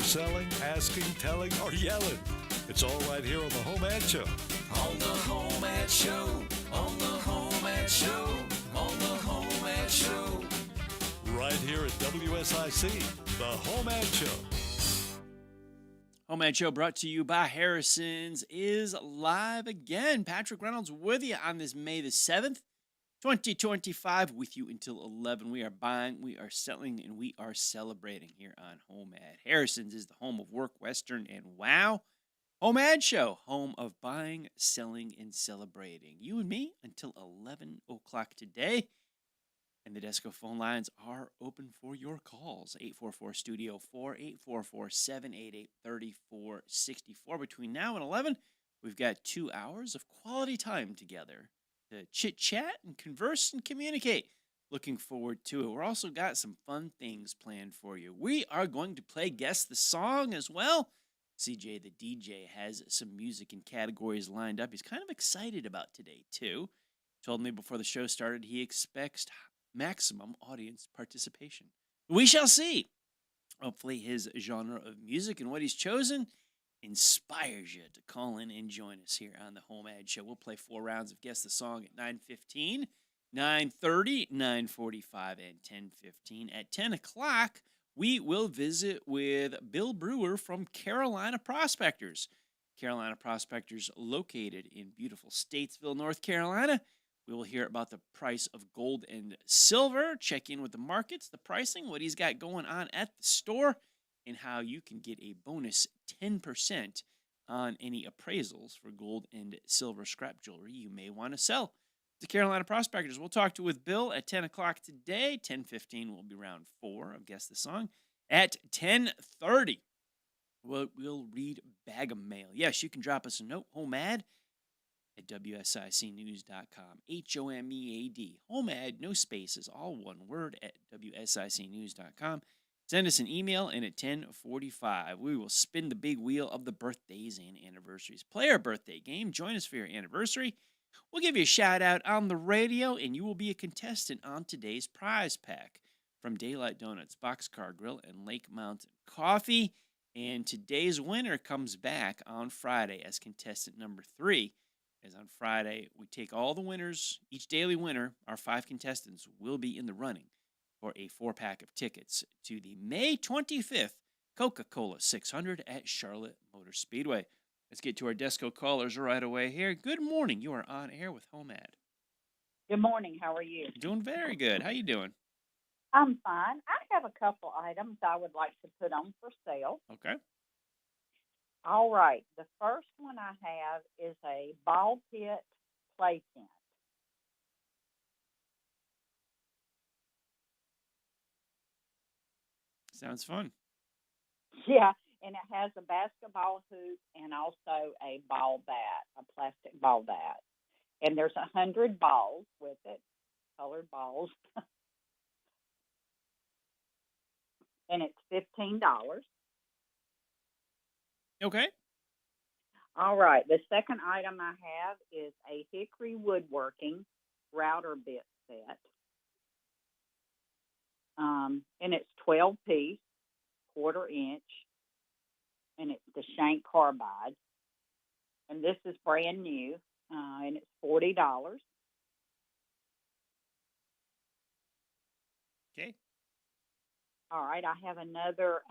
selling, asking, telling, or yelling. It's all right here on the HomeAd Show. On the HomeAd Show. On the HomeAd Show. On the HomeAd Show. Right here at WSIC, the HomeAd Show. HomeAd Show brought to you by Harrison's is live again. Patrick Reynolds with you on this May the 7th, 2025, with you until 11. We are buying, we are selling, and we are celebrating here on HomeAd. Harrison's is the home of work, Western, and wow. HomeAd Show, home of buying, selling, and celebrating. You and me until 11 o'clock today. And the Desco phone lines are open for your calls. 844-STUDIO-4, 844-788-3464. Between now and 11, we've got 2 hours of quality time together to chit-chat and converse and communicate. Looking forward to it. We're also got some fun things planned for you. We are going to play Guess the Song as well. CJ, the DJ, has some music and categories lined up. He's kind of excited about today, too. Told me before the show started he expects maximum audience participation. We shall see. Hopefully his genre of music and what he's chosen inspires you to call in and join us here on the HomeAd Show. We'll play 4 rounds of Guess the Song at 9:15, 9:30, 9:45, and 10:15. At 10 o'clock, we will visit with Bill Brewer from Carolina Prospectors. Carolina Prospectors located in beautiful Statesville, North Carolina. We will hear about the price of gold and silver, check in with the markets, the pricing, what he's got going on at the store, and how you can get a bonus 10% on any appraisals for gold and silver scrap jewelry you may want to sell. The Carolina Prospectors. We'll talk with Bill at 10 o'clock today. 10:15 will be round 4 of Guess the Song. At 10:30, we'll read Bag of Mail. Yes, you can drop us a note, HomeAd at WSICnews.com. HomeAd. HomeAd, no spaces, all one word at WSICnews.com. Send us an email, and at 10:45, we will spin the big wheel of the birthdays and anniversaries. Play our birthday game. Join us for your anniversary. We'll give you a shout-out on the radio, and you will be a contestant on today's prize pack from Daylight Donuts, Boxcar Grill, and Lake Mountain Coffee. And today's winner comes back on Friday as contestant number 3. As on Friday, we take all the winners, each daily winner, our 5 contestants will be in the running for a 4-pack of tickets to the May 25th Coca-Cola 600 at Charlotte Motor Speedway. Let's get to our Desco callers right away here. Good morning. You are on air with HomeAd. Good morning. How are you? Doing very good. How you doing? I'm fine. I have a couple items I would like to put on for sale. Okay. All right. The first one I have is a ball pit play tent. Sounds fun. Yeah, and it has a basketball hoop and also a ball bat, a plastic ball bat. And there's 100 balls with it, colored balls. And it's $15. Okay. All right. The second item I have is a hickory woodworking router bit set. And it's 12-piece, quarter-inch, and it's the shank carbide. And this is brand new, and it's $40. Okay. All right. I have another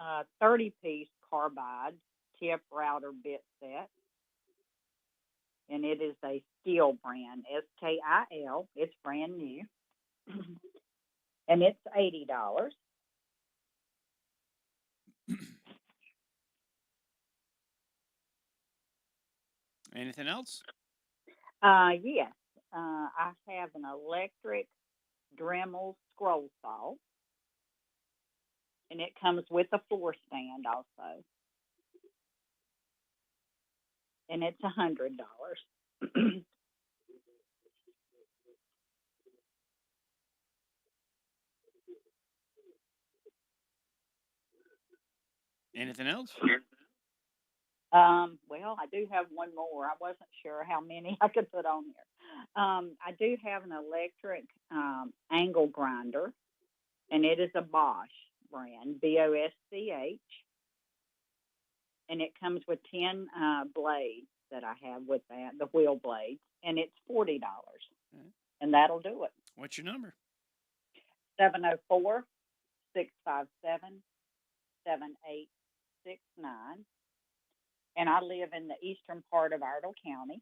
30-piece carbide tip router bit set. And it is a Skil brand, SKIL. It's brand new. And it's $80. Anything else? Yes. I have an electric Dremel scroll saw. And it comes with a floor stand also. And it's $100. Anything else? Well, I do have one more. I wasn't sure how many I could put on here. I do have an electric angle grinder, and it is a Bosch brand, BOSCH. and it comes with 10 blades that I have with that, the wheel blades, and it's $40. Right. And that'll do it. What's your number? 704-657-7869. And I live in the eastern part of Iredell County.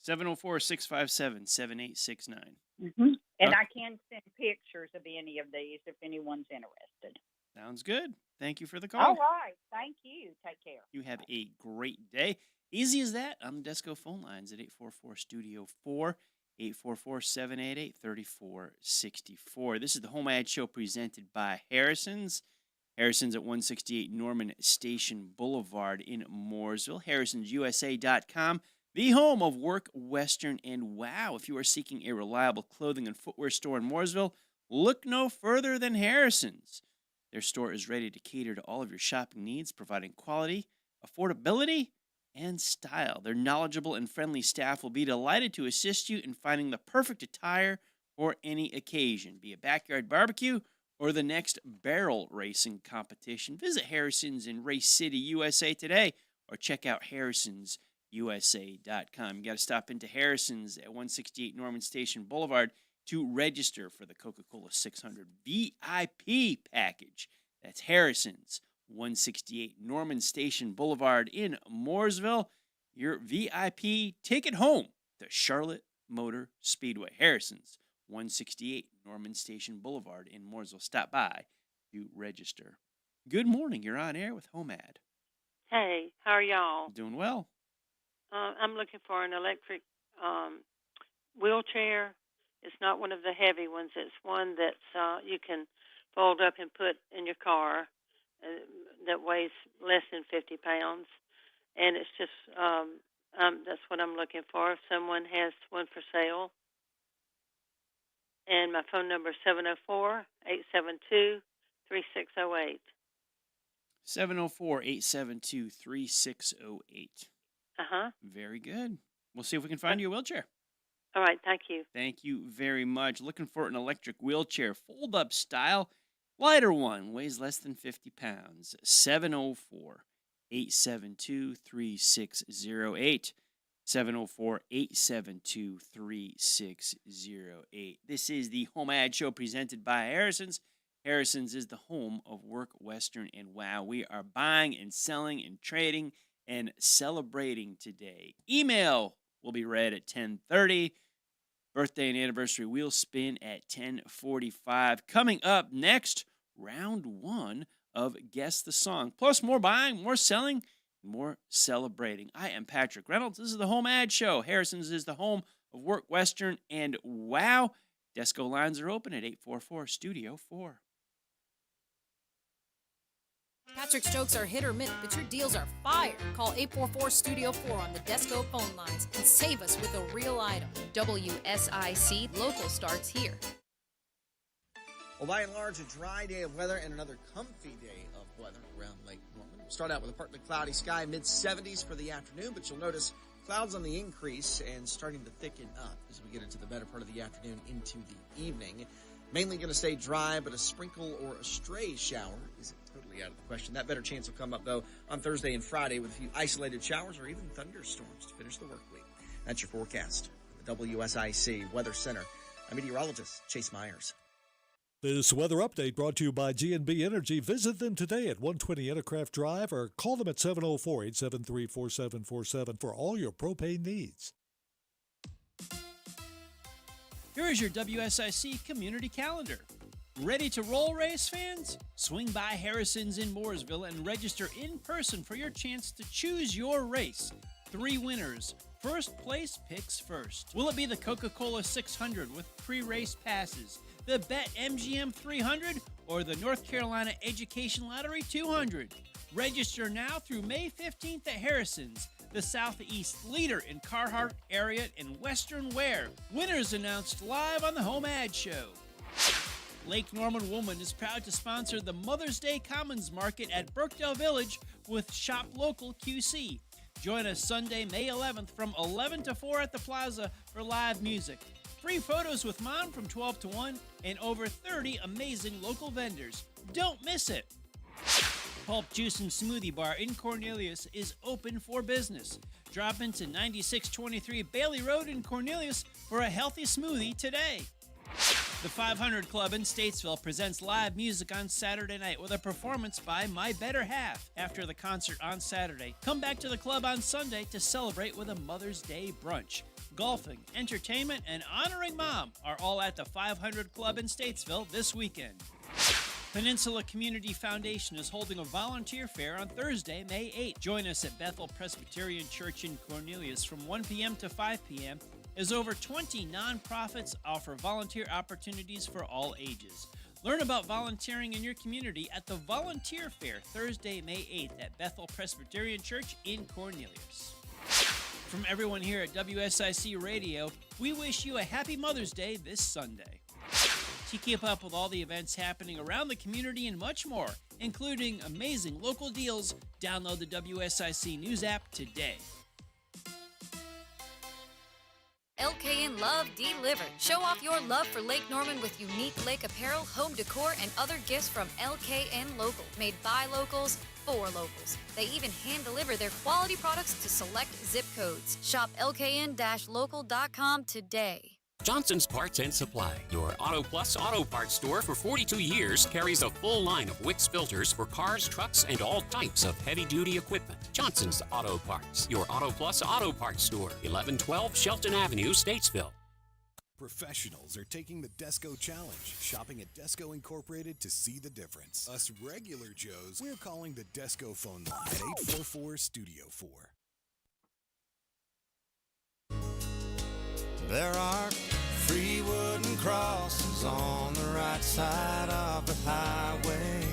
704-657-7869. Mm-hmm. And I can send pictures of any of these if anyone's interested. Sounds good. Thank you for the All call. right. Thank you. Take care. You have a great day. Easy as that on the Desco phone lines at 844-STUDIO-4, 844-788-3464. This is the HomeAd Show presented by Harrison's. Harrison's at 168 Norman Station Boulevard in Mooresville. HarrisonsUSA.com, the home of work, Western, and wow. If you are seeking a reliable clothing and footwear store in Mooresville, look no further than Harrison's. Their store is ready to cater to all of your shopping needs, providing quality, affordability, and style. Their knowledgeable and friendly staff will be delighted to assist you in finding the perfect attire for any occasion, be it backyard barbecue or the next barrel racing competition. Visit Harrison's in Race City, USA today, or check out HarrisonsUSA.com. You got to stop into Harrison's at 168 Norman Station Boulevard to register for the Coca-Cola 600 VIP package. That's Harrison's, 168 Norman Station Boulevard in Mooresville. Your VIP ticket home to Charlotte Motor Speedway. Harrison's, 168 Norman Station Boulevard in Mooresville. Stop by to register. Good morning. You're on air with HomeAd. Hey, how are y'all? Doing well. I'm looking for an electric wheelchair. It's not one of the heavy ones. It's one that's you can fold up and put in your car that weighs less than 50 pounds. And it's just, that's what I'm looking for. If someone has one for sale. And my phone number is 704-872-3608. 704-872-3608. Uh-huh. Very good. We'll see if we can find you a wheelchair. All right, thank you. Thank you very much. Looking for an electric wheelchair, fold-up style, lighter one, weighs less than 50 pounds. 704-872-3608. 704-872-3608. This is the HomeAd Show presented by Harrison's. Harrison's is the home of work, Western, and wow. We are buying and selling and trading and celebrating today. Email will be read at 10:30. Birthday and anniversary wheel spin at 10:45. Coming up next, round one of Guess the Song. Plus more buying, more selling, more celebrating. I am Patrick Reynolds. This is the HomeAd Show. Harrison's is the home of work, Western, and wow. Desco lines are open at 844-STUDIO-4. Patrick's jokes are hit or miss, but your deals are fire. Call 844-STUDIO-4 on the Desco phone lines and save us with a real item. WSIC Local starts here. Well, by and large, a dry day of weather and another comfy day of weather around Lake Norman. We'll start out with a partly cloudy sky, mid-70s for the afternoon, but you'll notice clouds on the increase and starting to thicken up as we get into the better part of the afternoon into the evening. Mainly going to stay dry, but a sprinkle or a stray shower isn't totally out of the question. That better chance will come up, though, on Thursday and Friday with a few isolated showers or even thunderstorms to finish the work week. That's your forecast. The WSIC Weather Center. I'm meteorologist Chase Myers. This weather update brought to you by G&B Energy. Visit them today at 120 Intercraft Drive or call them at 704-873-4747 for all your propane needs. Here is your WSIC community calendar. Ready to roll, race fans? Swing by Harrison's in Mooresville and register in person for your chance to choose your race. 3 winners. First place picks first. Will it be the Coca-Cola 600 with pre-race passes, the Bet MGM 300, or the North Carolina Education Lottery 200? Register now through May 15th at Harrison's, the Southeast leader in Carhartt area and Western wear. Winners announced live on the HomeAd Show. Lake Norman Woman is proud to sponsor the Mother's Day Commons Market at Birkdale Village with Shop Local QC. Join us Sunday, May 11th from 11 to 4 at the Plaza for live music. Free photos with Mom from 12 to 1 and over 30 amazing local vendors. Don't miss it. Pulp Juice and Smoothie Bar in Cornelius is open for business. Drop into 9623 Bailey Road in Cornelius for a healthy smoothie today. The 500 Club in Statesville presents live music on Saturday night with a performance by My Better Half. After the concert on Saturday, come back to the club on Sunday to celebrate with a Mother's Day brunch. Golfing, entertainment, and honoring Mom are all at the 500 Club in Statesville this weekend. Peninsula Community Foundation is holding a volunteer fair on Thursday, May 8th. Join us at Bethel Presbyterian Church in Cornelius from 1 p.m. to 5 p.m. as over 20 nonprofits offer volunteer opportunities for all ages. Learn about volunteering in your community at the Volunteer Fair Thursday, May 8th at Bethel Presbyterian Church in Cornelius. From everyone here at WSIC Radio, we wish you a happy Mother's Day this Sunday. To keep up with all the events happening around the community and much more, including amazing local deals, download the WSIC News app today. LKN Love Delivered. Show off your love for Lake Norman with unique lake apparel, home decor, and other gifts from LKN Local. Made by locals, for locals. They even hand-deliver their quality products to select zip codes. Shop lkn-local.com today. Johnson's Parts and Supply, your Auto Plus Auto Parts store for 42 years, carries a full line of Wix filters for cars, trucks, and all types of heavy-duty equipment. Johnson's Auto Parts, your Auto Plus Auto Parts store, 1112 Shelton Avenue, Statesville. Professionals are taking the Desco Challenge, shopping at Desco Incorporated to see the difference. Us regular Joes, we're calling the Desco phone line at 844-STUDIO-4. There are 3 wooden crosses on the right side of the highway.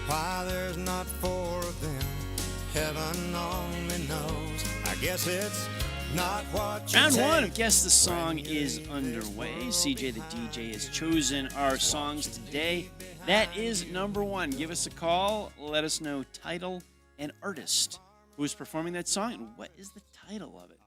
Why there's not 4 of them, heaven only knows. I guess it's not what you Round 1 take of Guess the Song is underway. CJ the DJ has chosen our songs today. That is number 1. Give us a call. Let us know title and artist. Who's performing that song and what is the title of it?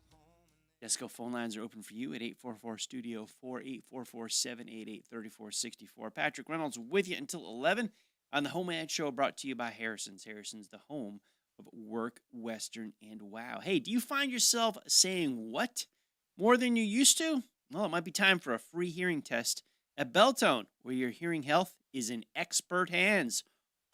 Desco phone lines are open for you at 844-STUDIO-4, 844-788-3464. Patrick Reynolds with you until 11 on the HomeAd Show, brought to you by Harrison's. Harrison's, the home of work, Western, and wow. Hey, do you find yourself saying what more than you used to? Well, it might be time for a free hearing test at Beltone, where your hearing health is in expert hands.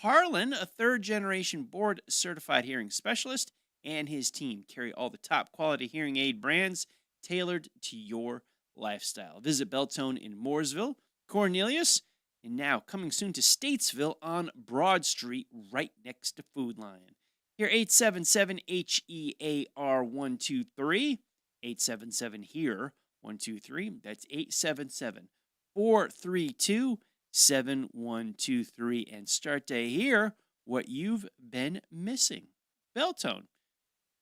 Harlan, a third-generation board-certified hearing specialist, and his team carry all the top quality hearing aid brands tailored to your lifestyle. Visit Beltone in Mooresville, Cornelius, and now coming soon to Statesville on Broad Street, right next to Food Lion. Here, 877-HEAR-123, 877-HEAR-123. That's 877-432-7123. And start to hear what you've been missing. Beltone,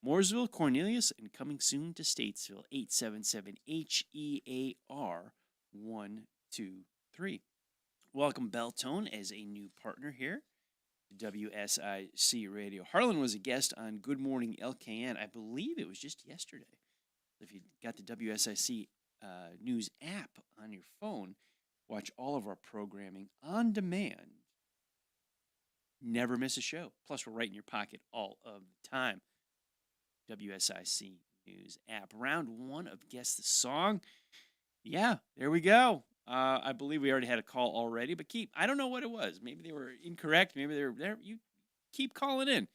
Mooresville, Cornelius, and coming soon to Statesville, 877-HEAR-123. Welcome, Beltone, as a new partner here to WSIC Radio. Harlan was a guest on Good Morning LKN. I believe it was just yesterday. If you got the WSIC News app on your phone, watch all of our programming on demand. Never miss a show. Plus, we're right in your pocket all of the time. WSIC News app. Round 1 of Guess the Song. Yeah, there we go. I believe we already had a call already, but I don't know what it was. Maybe they were incorrect. Maybe they were there. You keep calling in.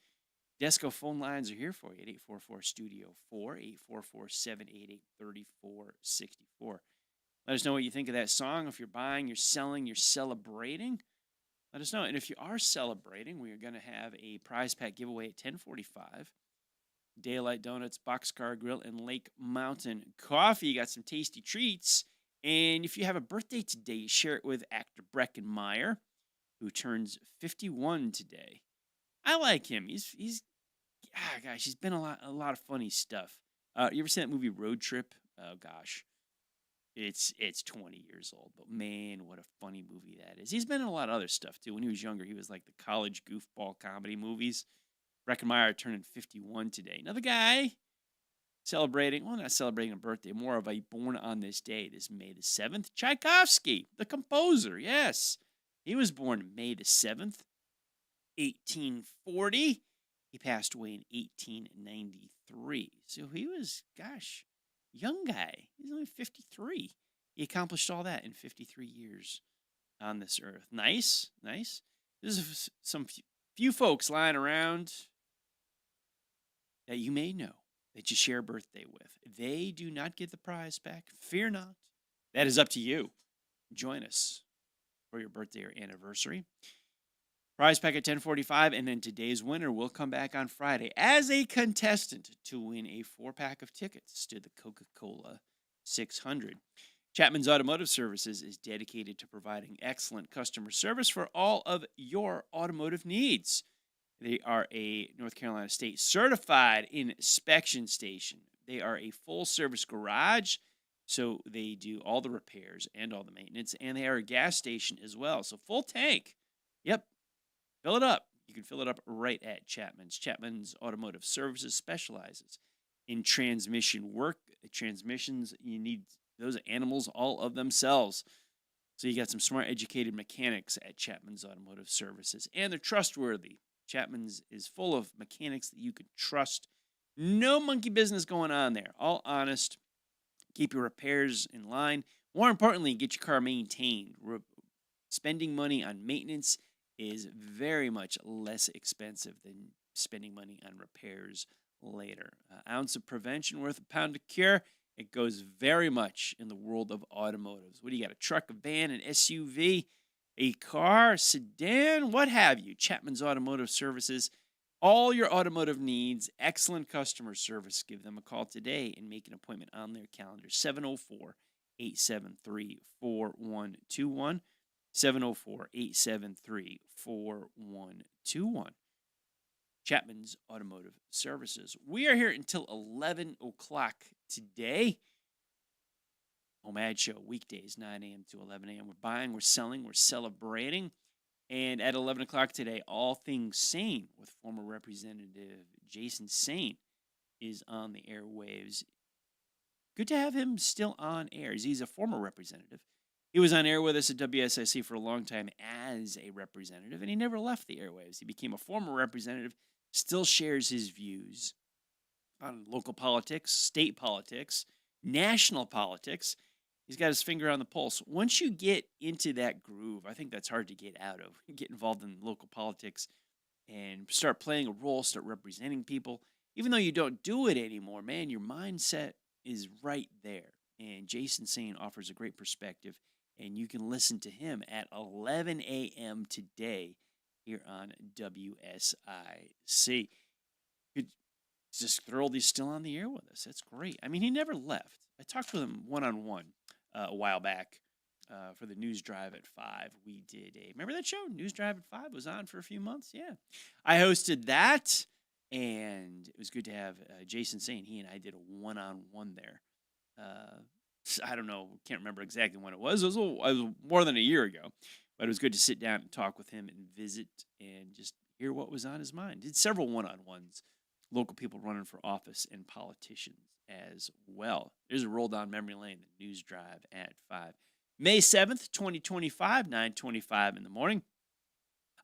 Desco phone lines are here for you at 844-STUDIO-4, 844-788-3464. Let us know what you think of that song. If you're buying, you're selling, you're celebrating, let us know. And if you are celebrating, we are going to have a prize pack giveaway at 10:45. Daylight Donuts, Boxcar Grill, and Lake Mountain Coffee. You got some tasty treats. And if you have a birthday today, share it with actor Breckenmeyer, who turns 51 today. I like him. He's been a lot of funny stuff. You ever seen that movie Road Trip? Oh gosh, it's 20 years old, but man, what a funny movie that is. He's been in a lot of other stuff too. When he was younger, he was like the college goofball comedy movies. Breckenmeyer turning 51 today. Another guy celebrating, well, not celebrating a birthday, more of a born on this day, this May the 7th. Tchaikovsky, the composer, yes. He was born May the 7th, 1840. He passed away in 1893. So he was, gosh, young guy. He's only 53. He accomplished all that in 53 years on this earth. Nice, nice. There's some few folks lying around that you may know that you share a birthday with. They do not get the prize back. Fear not. That is up to you. Join us for your birthday or anniversary. Prize pack at 10:45, and then today's winner will come back on Friday as a contestant to win a 4-pack of tickets to the Coca-Cola 600. Chapman's Automotive Services is dedicated to providing excellent customer service for all of your automotive needs. They are a North Carolina State certified inspection station. They are a full-service garage, so they do all the repairs and all the maintenance, and they are a gas station as well. So full tank. Yep. Fill it up. You can fill it up right at Chapman's. Chapman's Automotive Services specializes in transmission work. Transmissions, you need those animals all of themselves. So you got some smart, educated mechanics at Chapman's Automotive Services, and they're trustworthy. Chapman's is full of mechanics that you can trust. No monkey business going on there. All honest. Keep your repairs in line. More importantly, get your car maintained. Spending money on maintenance is very much less expensive than spending money on repairs later. An ounce of prevention worth a pound of cure. It goes very much in the world of automotives. What do you got? A truck, a van, an SUV, a car, sedan, what have you? Chapman's Automotive Services. All your automotive needs, excellent customer service. Give them a call today and make an appointment on their calendar. 704-873-4121. 704-873-4121. Chapman's Automotive Services. We are here until 11 o'clock today. HomeAd Show, weekdays, 9 a.m. to 11 a.m. We're buying, we're selling, we're celebrating. And at 11 o'clock today, All Things Sane with former Representative Jason Sane is on the airwaves. Good to have him still on air. He's a former representative. He was on air with us at WSIC for a long time as a representative, and he never left the airwaves. He became a former representative, still shares his views on local politics, state politics, national politics. He's got his finger on the pulse. Once you get into that groove, I think that's hard to get out of. Get involved in local politics and start playing a role, start representing people. Even though you don't do it anymore, man, your mindset is right there. And Jason Sane offers a great perspective, and you can listen to him at 11 a.m. today here on WSIC. It's just thrilled he's still on the air with us. That's great. I mean, he never left. I talked with him one-on-one a while back for the News Drive at 5. We did remember that show? News Drive at 5 was on for a few months. Yeah. I hosted that, and it was good to have Jason Sane. He and I did a one-on-one there. I don't know, can't remember exactly when it was. It was more than a year ago, but it was good to sit down and talk with him and visit and just hear what was on his mind. Did several one-on-ones, local people running for office and politicians as well. There's a roll down memory lane, the News Drive at 5. May 7th, 2025, 9:25 in the morning.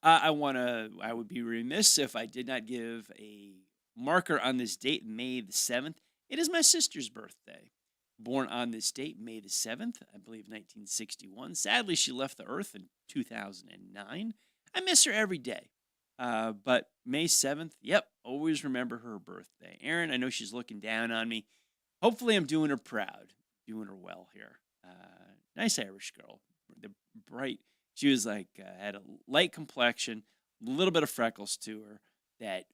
I would be remiss if I did not give a marker on this date, May the 7th. It is my sister's birthday. Born on this date, May the 7th, I believe 1961. Sadly, she left the earth in 2009. I miss her every day. But May 7th, yep, always remember her birthday. Erin, I know she's looking down on me. Hopefully I'm doing her proud, doing her well here. Nice Irish girl, the bright. She was like, had a light complexion, a little bit of freckles to her, that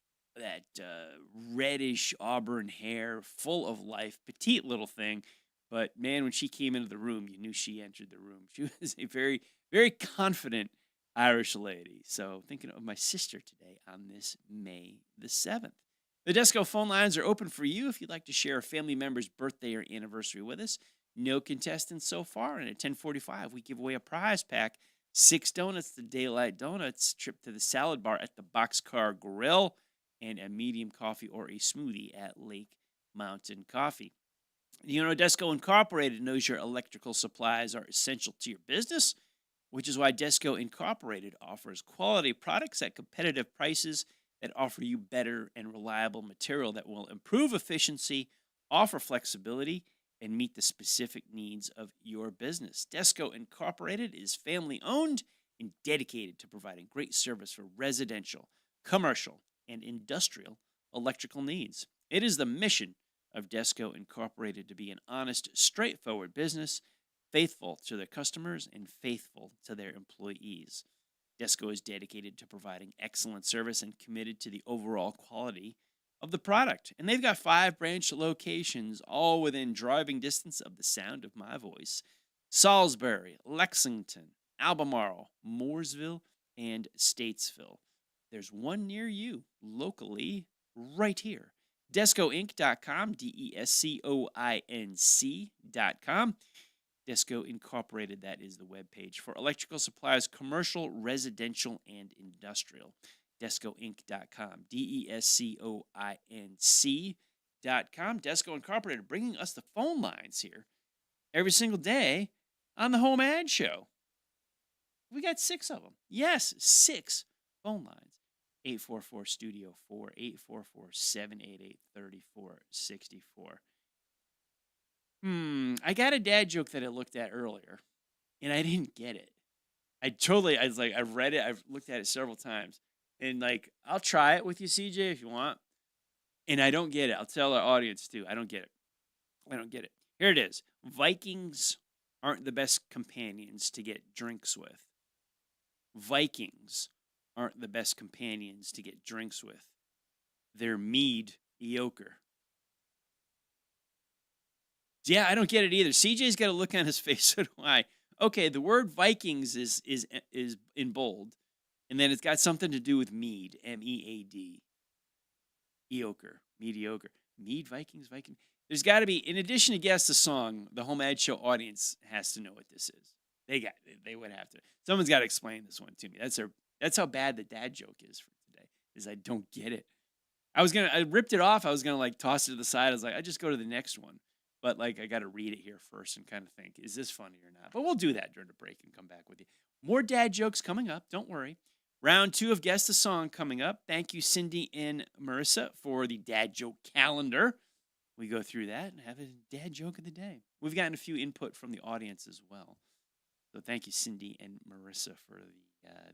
reddish auburn hair, full of life, petite little thing. But man, when she came into the room, you knew she entered the room. She was a very, very confident Irish lady. So thinking of my sister today on this May the 7th. The Desco phone lines are open for you if you'd like to share a family member's birthday or anniversary with us. No contestants so far, and at 10:45 we give away a prize pack. 6 donuts, the Daylight Donuts, trip to the salad bar at the Boxcar Grill, and a medium coffee or a smoothie at Lake Mountain Coffee. You know, Desco Incorporated knows your electrical supplies are essential to your business. which is why Desco Incorporated offers quality products at competitive prices that offer you better and reliable material that will improve efficiency, offer flexibility, and meet the specific needs of your business. Desco Incorporated is family owned and dedicated to providing great service for residential, commercial, and industrial electrical needs. It is the mission of Desco Incorporated to be an honest, straightforward business, faithful to their customers and faithful to their employees. Desco is dedicated to providing excellent service and committed to the overall quality of the product. And they've got 5 branch locations, all within driving distance of the sound of my voice: Salisbury, Lexington, Albemarle, Mooresville, and Statesville. There's one near you, locally, right here. DescoInc.com, DescoInc.com. Desco Incorporated, that is the webpage for electrical supplies, commercial, residential, and industrial. DescoInc.com, DescoInc.com. Desco Incorporated bringing us the phone lines here every single day on the HomeAd Show. We got 6 of them. Yes, 6 phone lines. 844-STUDIO-4, 844-788-3464. I got a dad joke that I looked at earlier, and I didn't get it. I read it, I've looked at it several times, and I'll try it with you, CJ, if you want. And I don't get it. I'll tell our audience too. I don't get it. Here it is. Vikings aren't the best companions to get drinks with. Vikings aren't the best companions to get drinks with. They're mediocre. Yeah, I don't get it either. CJ's got a look on his face, so do I. Okay, the word Vikings is in bold, and then it's got something to do with mead, M-E-A-D. Mediocre. Mead, Vikings. There's got to be, in addition to guess the song, the HomeAd Show audience has to know what this is. They would have to. Someone's got to explain this one to me. That's how bad the dad joke is for today, is I don't get it. I ripped it off. I was going to toss it to the side. I was like, I just go to the next one. But I got to read it here first and kind of think, is this funny or not? But we'll do that during the break and come back with you. More dad jokes coming up. Don't worry. Round 2 of Guess the Song coming up. Thank you, Cindy and Marissa, for the dad joke calendar. We go through that and have a dad joke of the day. We've gotten a few input from the audience as well. So thank you, Cindy and Marissa, for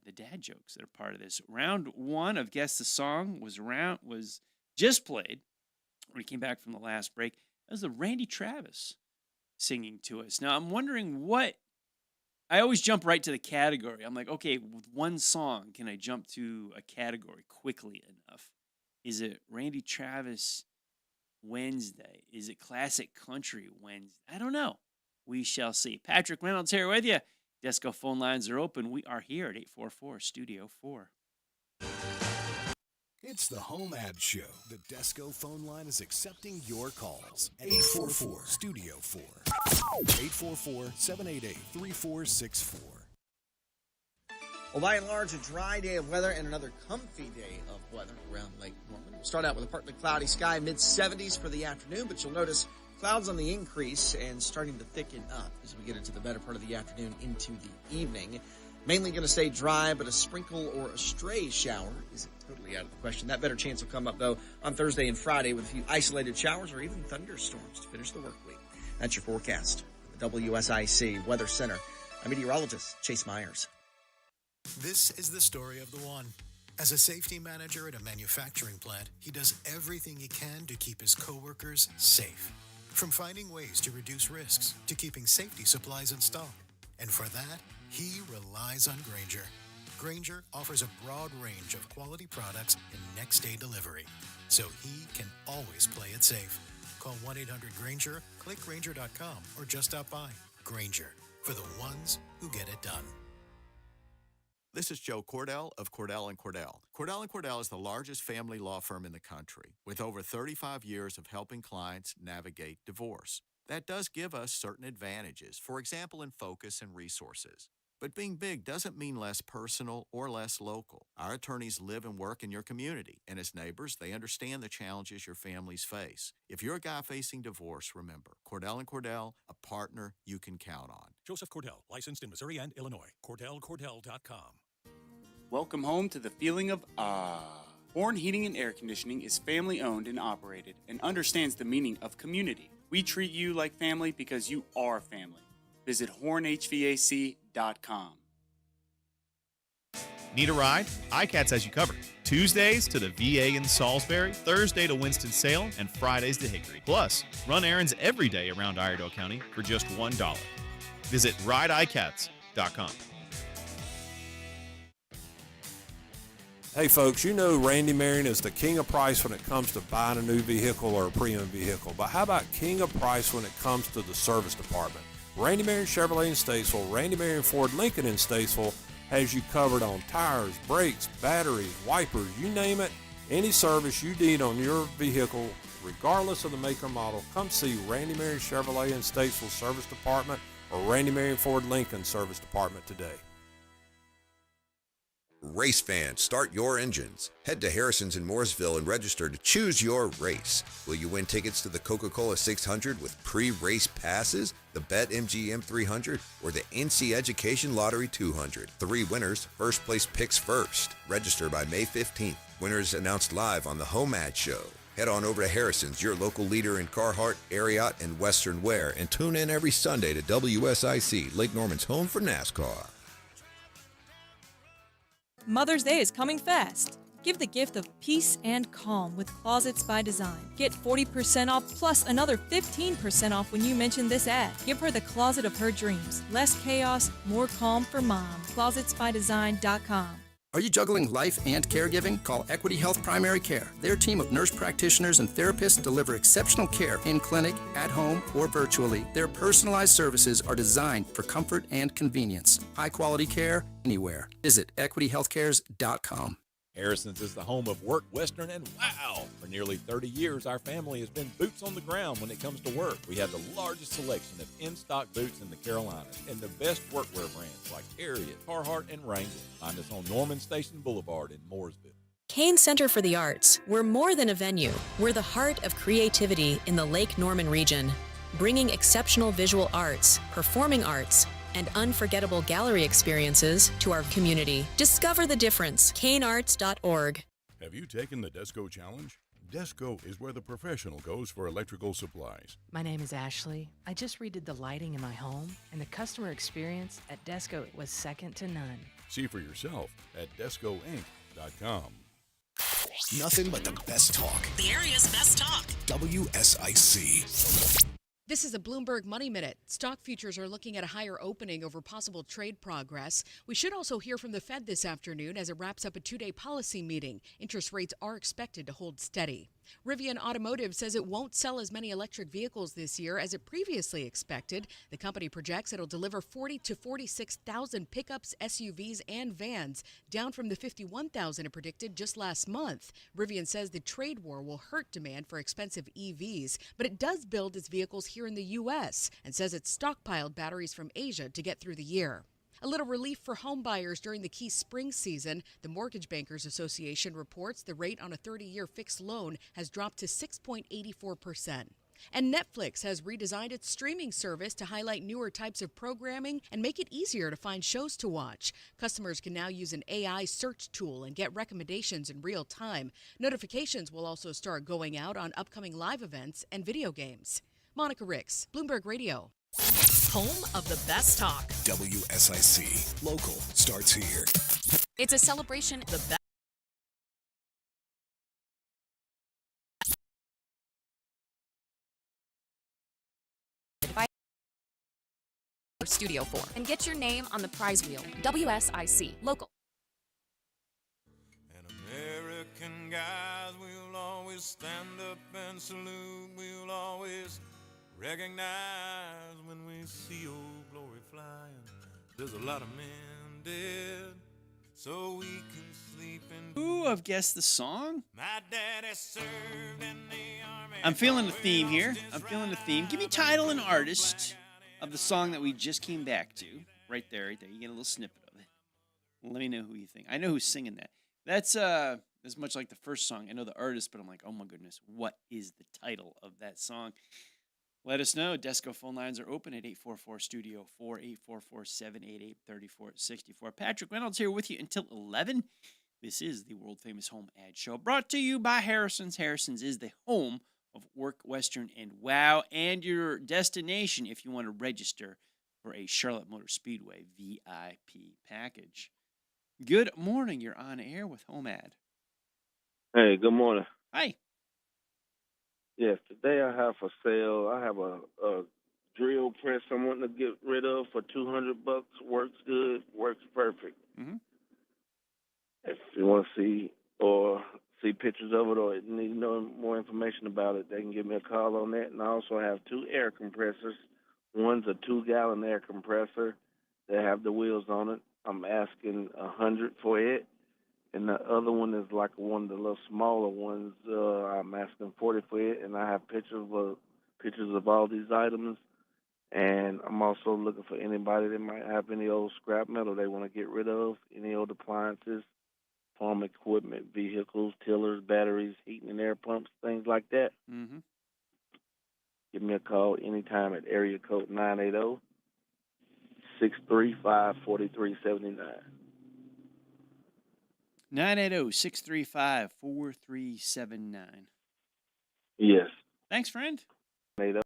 the dad jokes that are part of this. Round 1 of Guess the Song was just played when we came back from the last break. That was the Randy Travis singing to us. Now, I'm wondering I always jump right to the category. I'm like, okay, with one song, can I jump to a category quickly enough? Is it Randy Travis Wednesday? Is it Classic Country Wednesday? I don't know. We shall see. Patrick Reynolds here with you. Desco phone lines are open. We are here at 844-STUDIO-4. It's the HomeAd Show. The Desco phone line is accepting your calls. 844-STUDIO-4. 844-788-3464. Well, by and large, a dry day of weather and another comfy day of weather around Lake Norman. We'll start out with a partly cloudy sky, mid-70s for the afternoon, but you'll notice clouds on the increase and starting to thicken up as we get into the better part of the afternoon into the evening. Mainly going to stay dry, but a sprinkle or a stray shower isn't totally out of the question. That better chance will come up, though, on Thursday and Friday with a few isolated showers or even thunderstorms to finish the work week. That's your forecast. The WSIC Weather Center. I'm meteorologist Chase Myers. This is the story of the one. As a safety manager at a manufacturing plant, he does everything he can to keep his coworkers safe. From finding ways to reduce risks to keeping safety supplies in stock. And for that, he relies on Grainger. Grainger offers a broad range of quality products and next-day delivery, so he can always play it safe. Call 1-800-GRAINGER, click Grainger.com, or just stop by. Grainger, for the ones who get it done. This is Joe Cordell of Cordell & Cordell. Cordell & Cordell is the largest family law firm in the country, with over 35 years of helping clients navigate divorce. That does give us certain advantages, for example, in focus and resources. But being big doesn't mean less personal or less local. Our attorneys live and work in your community, and as neighbors, they understand the challenges your families face. If you're a guy facing divorce, remember, Cordell & Cordell, a partner you can count on. Joseph Cordell, licensed in Missouri and Illinois. CordellCordell.com. Welcome home to the feeling of Horn Heating and Air Conditioning is family owned and operated and understands the meaning of community. We treat you like family because you are family. Visit hornhvac.com. Need a ride? iCats has you covered. Tuesdays to the VA in Salisbury, Thursday to Winston-Salem, and Fridays to Hickory. Plus, run errands every day around Iredell County for just $1. Visit rideicats.com. Hey folks, you know Randy Marion is the king of price when it comes to buying a new vehicle or a pre-owned vehicle. But how about king of price when it comes to the service department? Randy Marion Chevrolet in Statesville, Randy Marion Ford Lincoln in Statesville has you covered on tires, brakes, batteries, wipers, you name it. Any service you need on your vehicle, regardless of the make or model, come see Randy Marion Chevrolet in Statesville Service Department or Randy Marion Ford Lincoln Service Department today. Race fans, start your engines. Head to Harrison's in Mooresville and register to choose your race. Will you win tickets to the Coca-Cola 600 with pre-race passes, the BetMGM 300, or the NC Education Lottery 200? 3 winners, first place picks first. Register by May 15th. Winners announced live on the HomeAd Show. Head on over to Harrison's, your local leader in Carhartt, Ariat, and Western wear, and tune in every Sunday to WSIC, Lake Norman's home for NASCAR. Mother's Day is coming fast. Give the gift of peace and calm with Closets by Design. Get 40% off plus another 15% off when you mention this ad. Give her the closet of her dreams. Less chaos, more calm for mom. ClosetsByDesign.com. Are you juggling life and caregiving? Call Equity Health Primary Care. Their team of nurse practitioners and therapists deliver exceptional care in clinic, at home, or virtually. Their personalized services are designed for comfort and convenience. High quality care anywhere. Visit equityhealthcares.com. Harrison's is the home of Work Western and Wow! For nearly 30 years, our family has been boots on the ground when it comes to work. We have the largest selection of in-stock boots in the Carolinas and the best workwear brands like Harriet, Carhartt, and Wrangler. Find us on Norman Station Boulevard in Mooresville. Kane Center for the Arts. We're more than a venue. We're the heart of creativity in the Lake Norman region, bringing exceptional visual arts, performing arts, and unforgettable gallery experiences to our community. Discover the difference. kanearts.org. Have you taken the Desco Challenge? Desco is where the professional goes for electrical supplies. My name is Ashley. I just redid the lighting in my home, and the customer experience at Desco was second to none. See for yourself at DescoInc.com. Nothing but the best talk. The area's best talk. WSIC. This is a Bloomberg Money Minute. Stock futures are looking at a higher opening over possible trade progress. We should also hear from the Fed this afternoon as it wraps up a 2-day policy meeting. Interest rates are expected to hold steady. Rivian Automotive says it won't sell as many electric vehicles this year as it previously expected. The company projects it'll deliver 40 to 46,000 pickups, SUVs, and vans, down from the 51,000 it predicted just last month. Rivian says the trade war will hurt demand for expensive EVs, but it does build its vehicles here in the U.S. and says it's stockpiled batteries from Asia to get through the year. A little relief for home buyers during the key spring season. The Mortgage Bankers Association reports the rate on a 30-year fixed loan has dropped to 6.84%. And Netflix has redesigned its streaming service to highlight newer types of programming and make it easier to find shows to watch. Customers can now use an AI search tool and get recommendations in real time. Notifications will also start going out on upcoming live events and video games. Monica Ricks, Bloomberg Radio. Home of the best talk. WSIC. Local starts here. It's a celebration of the best. Studio 4 and get your name on the prize wheel. WSIC. Local. American guys will always stand up and salute. We'll always recognize when we see old glory flying. There's a lot of men dead, so we can sleep in. Ooh, I've guessed the song. My daddy served in the army. I'm feeling a theme here. I'm feeling a theme. Give me title and artist of the song that we just came back to. Right there, right there. You get a little snippet of it. Let me know who you think. I know who's singing that. That's as much like the first song. I know the artist, but I'm like, oh my goodness, what is the title of that song? Let us know. Desco phone lines are open at 844-STUDIO-4, 844-788-3464. Patrick Reynolds here with you until 11. This is the world-famous HomeAd Show, brought to you by Harrison's. Harrison's is the home of Work, Western, and Wow, and your destination if you want to register for a Charlotte Motor Speedway VIP package. Good morning. You're on air with HomeAd. Hey, good morning. Hi. Yes, today I have for sale, I have a drill press I'm wanting to get rid of for $200. Works good, works perfect. Mm-hmm. If you want to see pictures of it or need to know more information about it, they can give me a call on that. And I also have 2 air compressors. One's a 2-gallon air compressor that have the wheels on it. I'm asking $100 for it. And the other one is like one of the little smaller ones. I'm asking $40 for it, and I have pictures of all these items. And I'm also looking for anybody that might have any old scrap metal they want to get rid of, any old appliances, farm equipment, vehicles, tillers, batteries, heating and air pumps, things like that. Mm-hmm. Give me a call anytime at area code 980-635-4379. 980-635-4379. Yes. Thanks, friend. 980.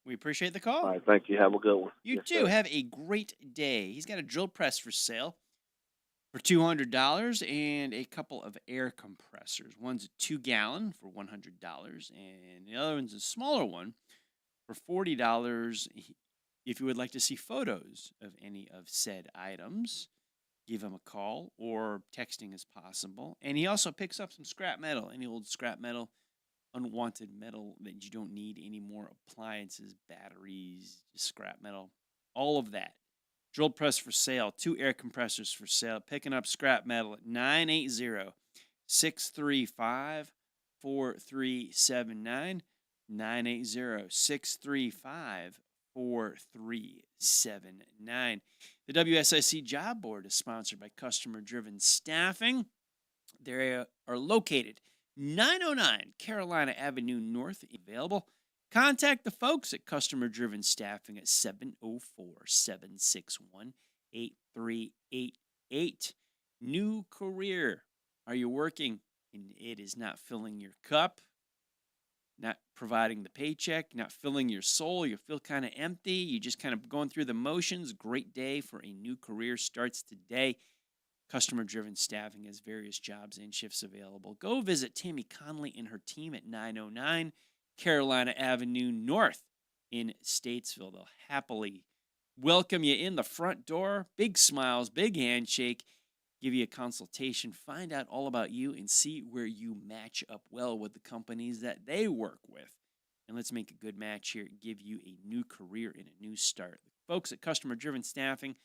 We appreciate the call. All right, thank you. Have a good one. You Yes, too. sir. Have a great day. He's got a drill press for sale for $200 and a couple of air compressors. One's a 2-gallon for $100, and the other one's a smaller one for $40. If you would like to see photos of any of said items, give him a call, or texting is possible. And he also picks up some scrap metal, any old scrap metal, unwanted metal that you don't need any more appliances, batteries, scrap metal, all of that. Drill press for sale, 2 air compressors for sale, picking up scrap metal at 980-635-4379, 980-635-4379. The WSIC Job Board is sponsored by Customer Driven Staffing. They are located 909 Carolina Avenue North, available. Contact the folks at Customer Driven Staffing at 704-761-8388. New career. Are you working and it is not filling your cup, not providing the paycheck, not filling your soul? You feel kind of empty. You just kind of going through the motions. Great day for a new career starts today. Customer Driven Staffing has various jobs and shifts available. Go visit Tammy Conley and her team at 909 Carolina Avenue North in Statesville. They'll happily welcome you in the front door. Big smiles, big handshake, give you a consultation, find out all about you, and see where you match up well with the companies that they work with. And let's make a good match here, give you a new career and a new start. Folks at Customer Driven Staffing,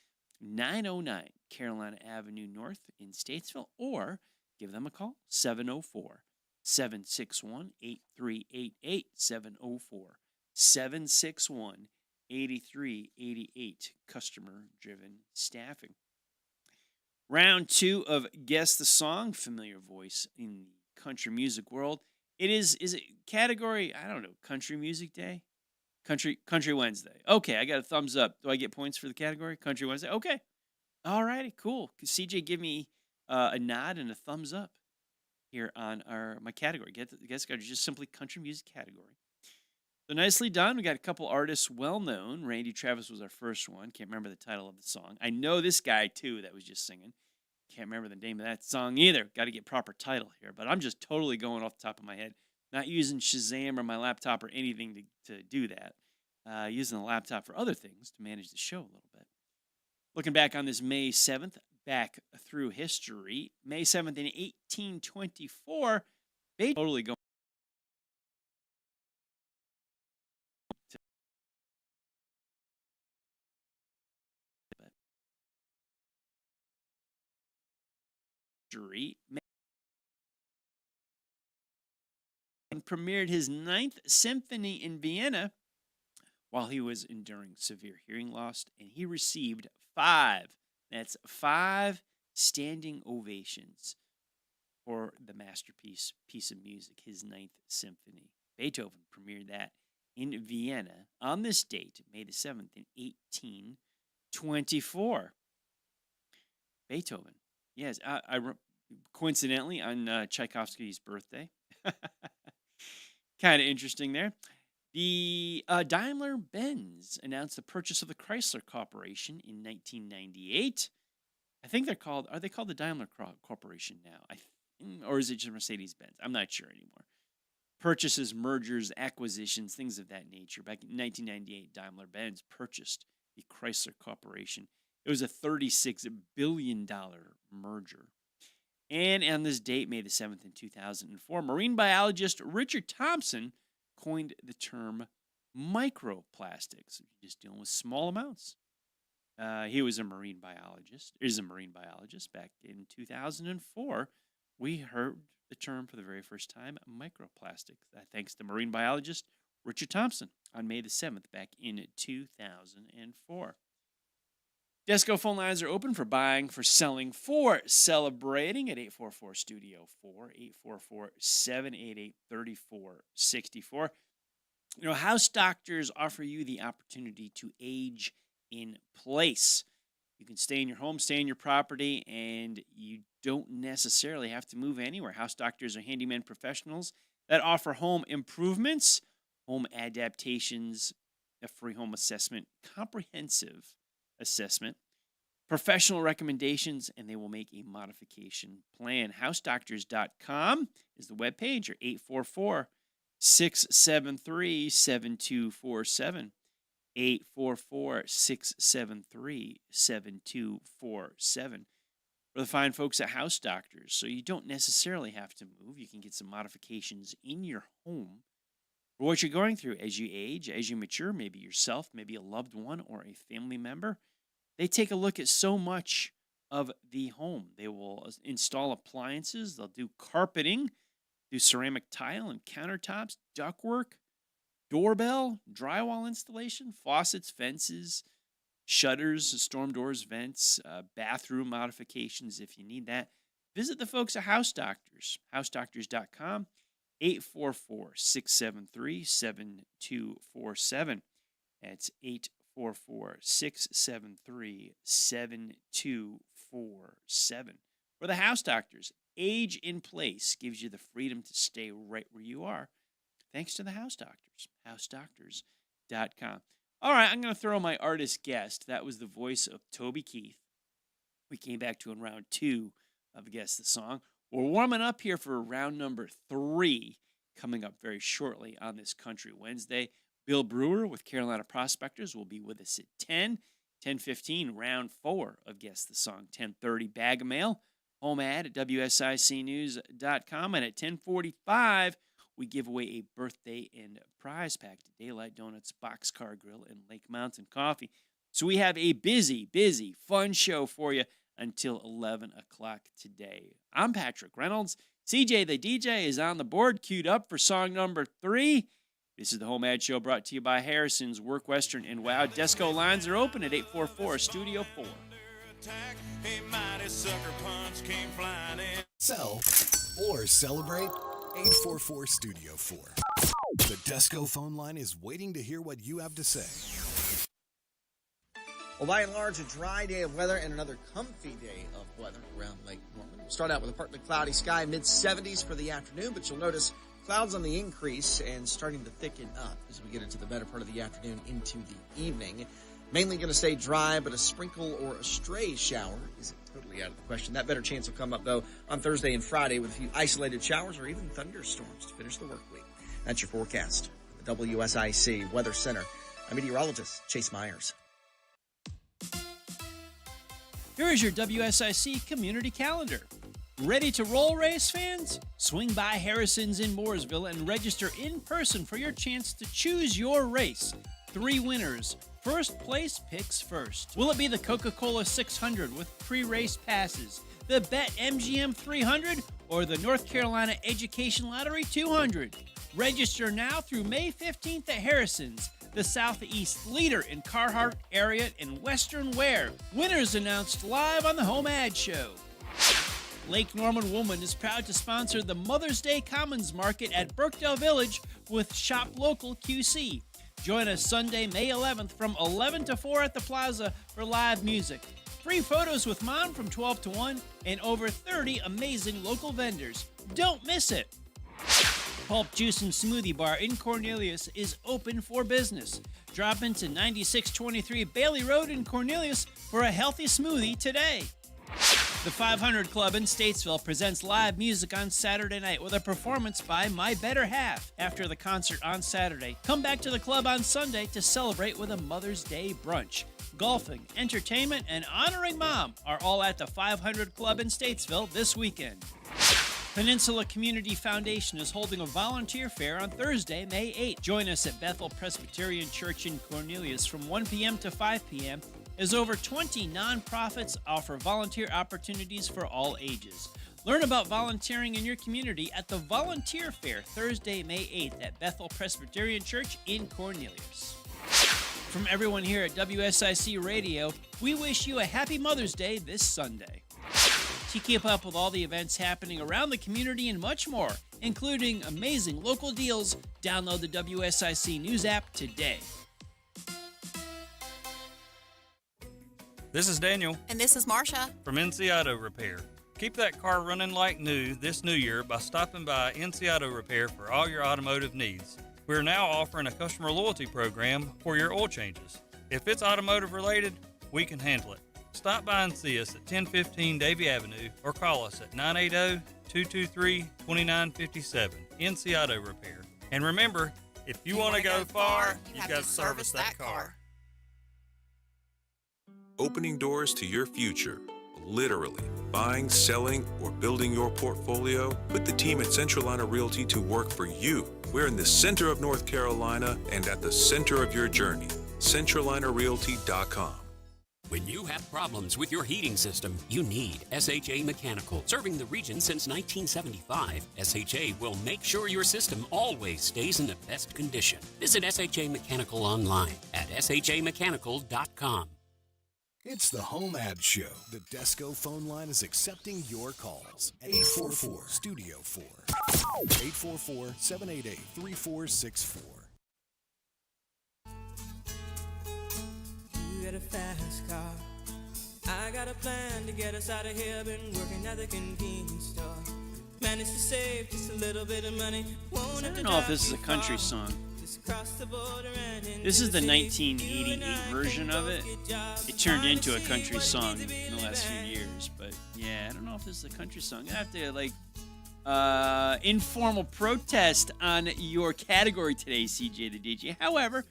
909 Carolina Avenue North in Statesville, or give them a call, 704-761-8388, 704-761-8388, Customer Driven Staffing. Round 2 of Guess the Song, familiar voice in the country music world. Is it category, I don't know, Country Music Day? Country Wednesday. Okay, I got a thumbs up. Do I get points for the category? Country Wednesday. Okay. All righty, cool. CJ, give me a nod and a thumbs up here on my category. Guess just simply country music category. So nicely done. We got a couple artists well known. Randy Travis was our first one. Can't remember the title of the song. I know this guy too that was just singing. Can't remember the name of that song either. Got to get proper title here, but I'm just totally going off the top of my head. Not using Shazam or my laptop or anything to do that. Using the laptop for other things to manage the show a little bit. Looking back on this May 7th, back through history, May 7th in 1824, totally going. history and premiered his Ninth Symphony in Vienna while he was enduring severe hearing loss, and he received five standing ovations for the masterpiece piece of music, his Ninth Symphony. Beethoven premiered that in Vienna on this date, May the 7th, in 1824. Beethoven, yes, coincidentally on Tchaikovsky's birthday. Kind of interesting there. The Daimler-Benz announced the purchase of the Chrysler Corporation in 1998. I think are they called the Daimler Corporation now? Or is it just Mercedes-Benz? I'm not sure anymore. Purchases, mergers, acquisitions, things of that nature. Back in 1998, Daimler-Benz purchased the Chrysler Corporation. It was a $36 billion merger. And on this date, May the 7th in 2004, marine biologist Richard Thompson coined the term microplastics. You're just dealing with small amounts. He is a marine biologist back in 2004. We heard the term for the very first time, microplastic, thanks to marine biologist Richard Thompson on May the 7th back in 2004. Desco phone lines are open for buying, for selling, for celebrating at 844-STUDIO-4, 844-788-3464. You know, House Doctors offer you the opportunity to age in place. You can stay in your home, stay in your property, and you don't necessarily have to move anywhere. House Doctors are handyman professionals that offer home improvements, home adaptations, a free home assessment, comprehensive assessment, professional recommendations, and they will make a modification plan. HouseDoctors.com is the webpage, or 844-673-7247. 844-673-7247. For the fine folks at House Doctors, so you don't necessarily have to move. You can get some modifications in your home for what you're going through as you age, as you mature, maybe yourself, maybe a loved one or a family member. They take a look at so much of the home. They will install appliances. They'll do carpeting, do ceramic tile and countertops, ductwork, doorbell, drywall installation, faucets, fences, shutters, storm doors, vents, bathroom modifications if you need that. Visit the folks at House Doctors, housedoctors.com, 844-673-7247. That's 844-673-7247. For the House Doctors, age in place gives you the freedom to stay right where you are. Thanks to the House Doctors, housedoctors.com. All right, I'm going to throw my artist guest. That was the voice of Toby Keith. We came back to in round 2 of Guess the Song. We're warming up here for round number 3, coming up very shortly on this Country Wednesday. Bill Brewer with Carolina Prospectors will be with us at 10. 10:15, round 4 of Guess the Song. 10:30, Bag of Mail. HomeAd at WSICnews.com. And at 10:45, we give away a birthday and prize pack to Daylight Donuts, Boxcar Grill, and Lake Mountain Coffee. So we have a busy, fun show for you until 11 o'clock today. I'm Patrick Reynolds. CJ the DJ is on the board, queued up for song number 3. This is the HomeAd Show brought to you by Harrison's, Work Western, and Wow. Desco lines are open at 844-STUDIO-4. Sell or celebrate? 844-STUDIO-4. The Desco phone line is waiting to hear what you have to say. Well, by and large, a dry day of weather and another comfy day of weather around Lake Norman. We'll start out with a partly cloudy sky, mid-70s for the afternoon, but you'll notice clouds on the increase and starting to thicken up as we get into the better part of the afternoon into the evening. Mainly going to stay dry, but a sprinkle or a stray shower isn't totally out of the question. That better chance will come up, though, on Thursday and Friday with a few isolated showers or even thunderstorms to finish the work week. That's your forecast. The WSIC Weather Center. I'm meteorologist Chase Myers. Here is your WSIC community calendar. Ready to roll, race fans? Swing by Harrison's in Mooresville and register in person for your chance to choose your race. 3 winners, First place picks first. Will it be the Coca-Cola 600 with pre-race passes, the BetMGM 300, or the North Carolina Education Lottery 200? Register now through May 15th at Harrison's, the Southeast leader in Carhartt, Ariat, and Western wear. Winners announced live on the HomeAd Show. Lake Norman Woolman is proud to sponsor the Mother's Day Commons Market at Birkdale Village with Shop Local QC. Join us Sunday, May 11th from 11 to 4 at the Plaza for live music. Free photos with Mom from 12 to 1 and over 30 amazing local vendors. Don't miss it. Pulp Juice and Smoothie Bar in Cornelius is open for business. Drop into 9623 Bailey Road in Cornelius for a healthy smoothie today. The 500 Club in Statesville presents live music on Saturday night with a performance by My Better Half. After the concert on Saturday, come back to the club on Sunday to celebrate with a Mother's Day brunch. Golfing, entertainment, and honoring Mom are all at the 500 Club in Statesville this weekend. Peninsula Community Foundation is holding a volunteer fair on Thursday, May 8th. Join us at Bethel Presbyterian Church in Cornelius from 1 p.m. to 5 p.m. as over 20 nonprofits offer volunteer opportunities for all ages. Learn about volunteering in your community at the Volunteer Fair Thursday, May 8th at Bethel Presbyterian Church in Cornelius. From everyone here at WSIC Radio, we wish you a happy Mother's Day this Sunday. To keep up with all the events happening around the community and much more, including amazing local deals, download the WSIC News app today. This is Daniel. And this is Marsha. From NC Auto Repair. Keep that car running like new this new year by stopping by NC Auto Repair for all your automotive needs. We're now offering a customer loyalty program for your oil changes. If it's automotive related, we can handle it. Stop by and see us at 1015 Davie Avenue or call us at 980-223-2957. NC Auto Repair. And remember, if you want to go far, you've got to service that car. Opening doors to your future. Literally. Buying, selling, or building your portfolio? Put the team at Centralina Realty to work for you. We're in the center of North Carolina and at the center of your journey. CentralinaRealty.com. When you have problems with your heating system, you need SHA Mechanical. Serving the region since 1975, SHA will make sure your system always stays in the best condition. Visit SHA Mechanical online at shamechanical.com. It's the HomeAd Show. The Desco phone line is accepting your calls. 844-STUDIO-4. 844-788-3464. You got a fast car. I got a plan to get us out of here. Been working at the convenience store. Managed to save just a little bit of money. I don't know if this is a country song. This is the 1988 version of it. It turned into a country song in the last few years, but yeah, I don't know if this is a country song. I have to informal protest on your category today, CJ the DJ. However,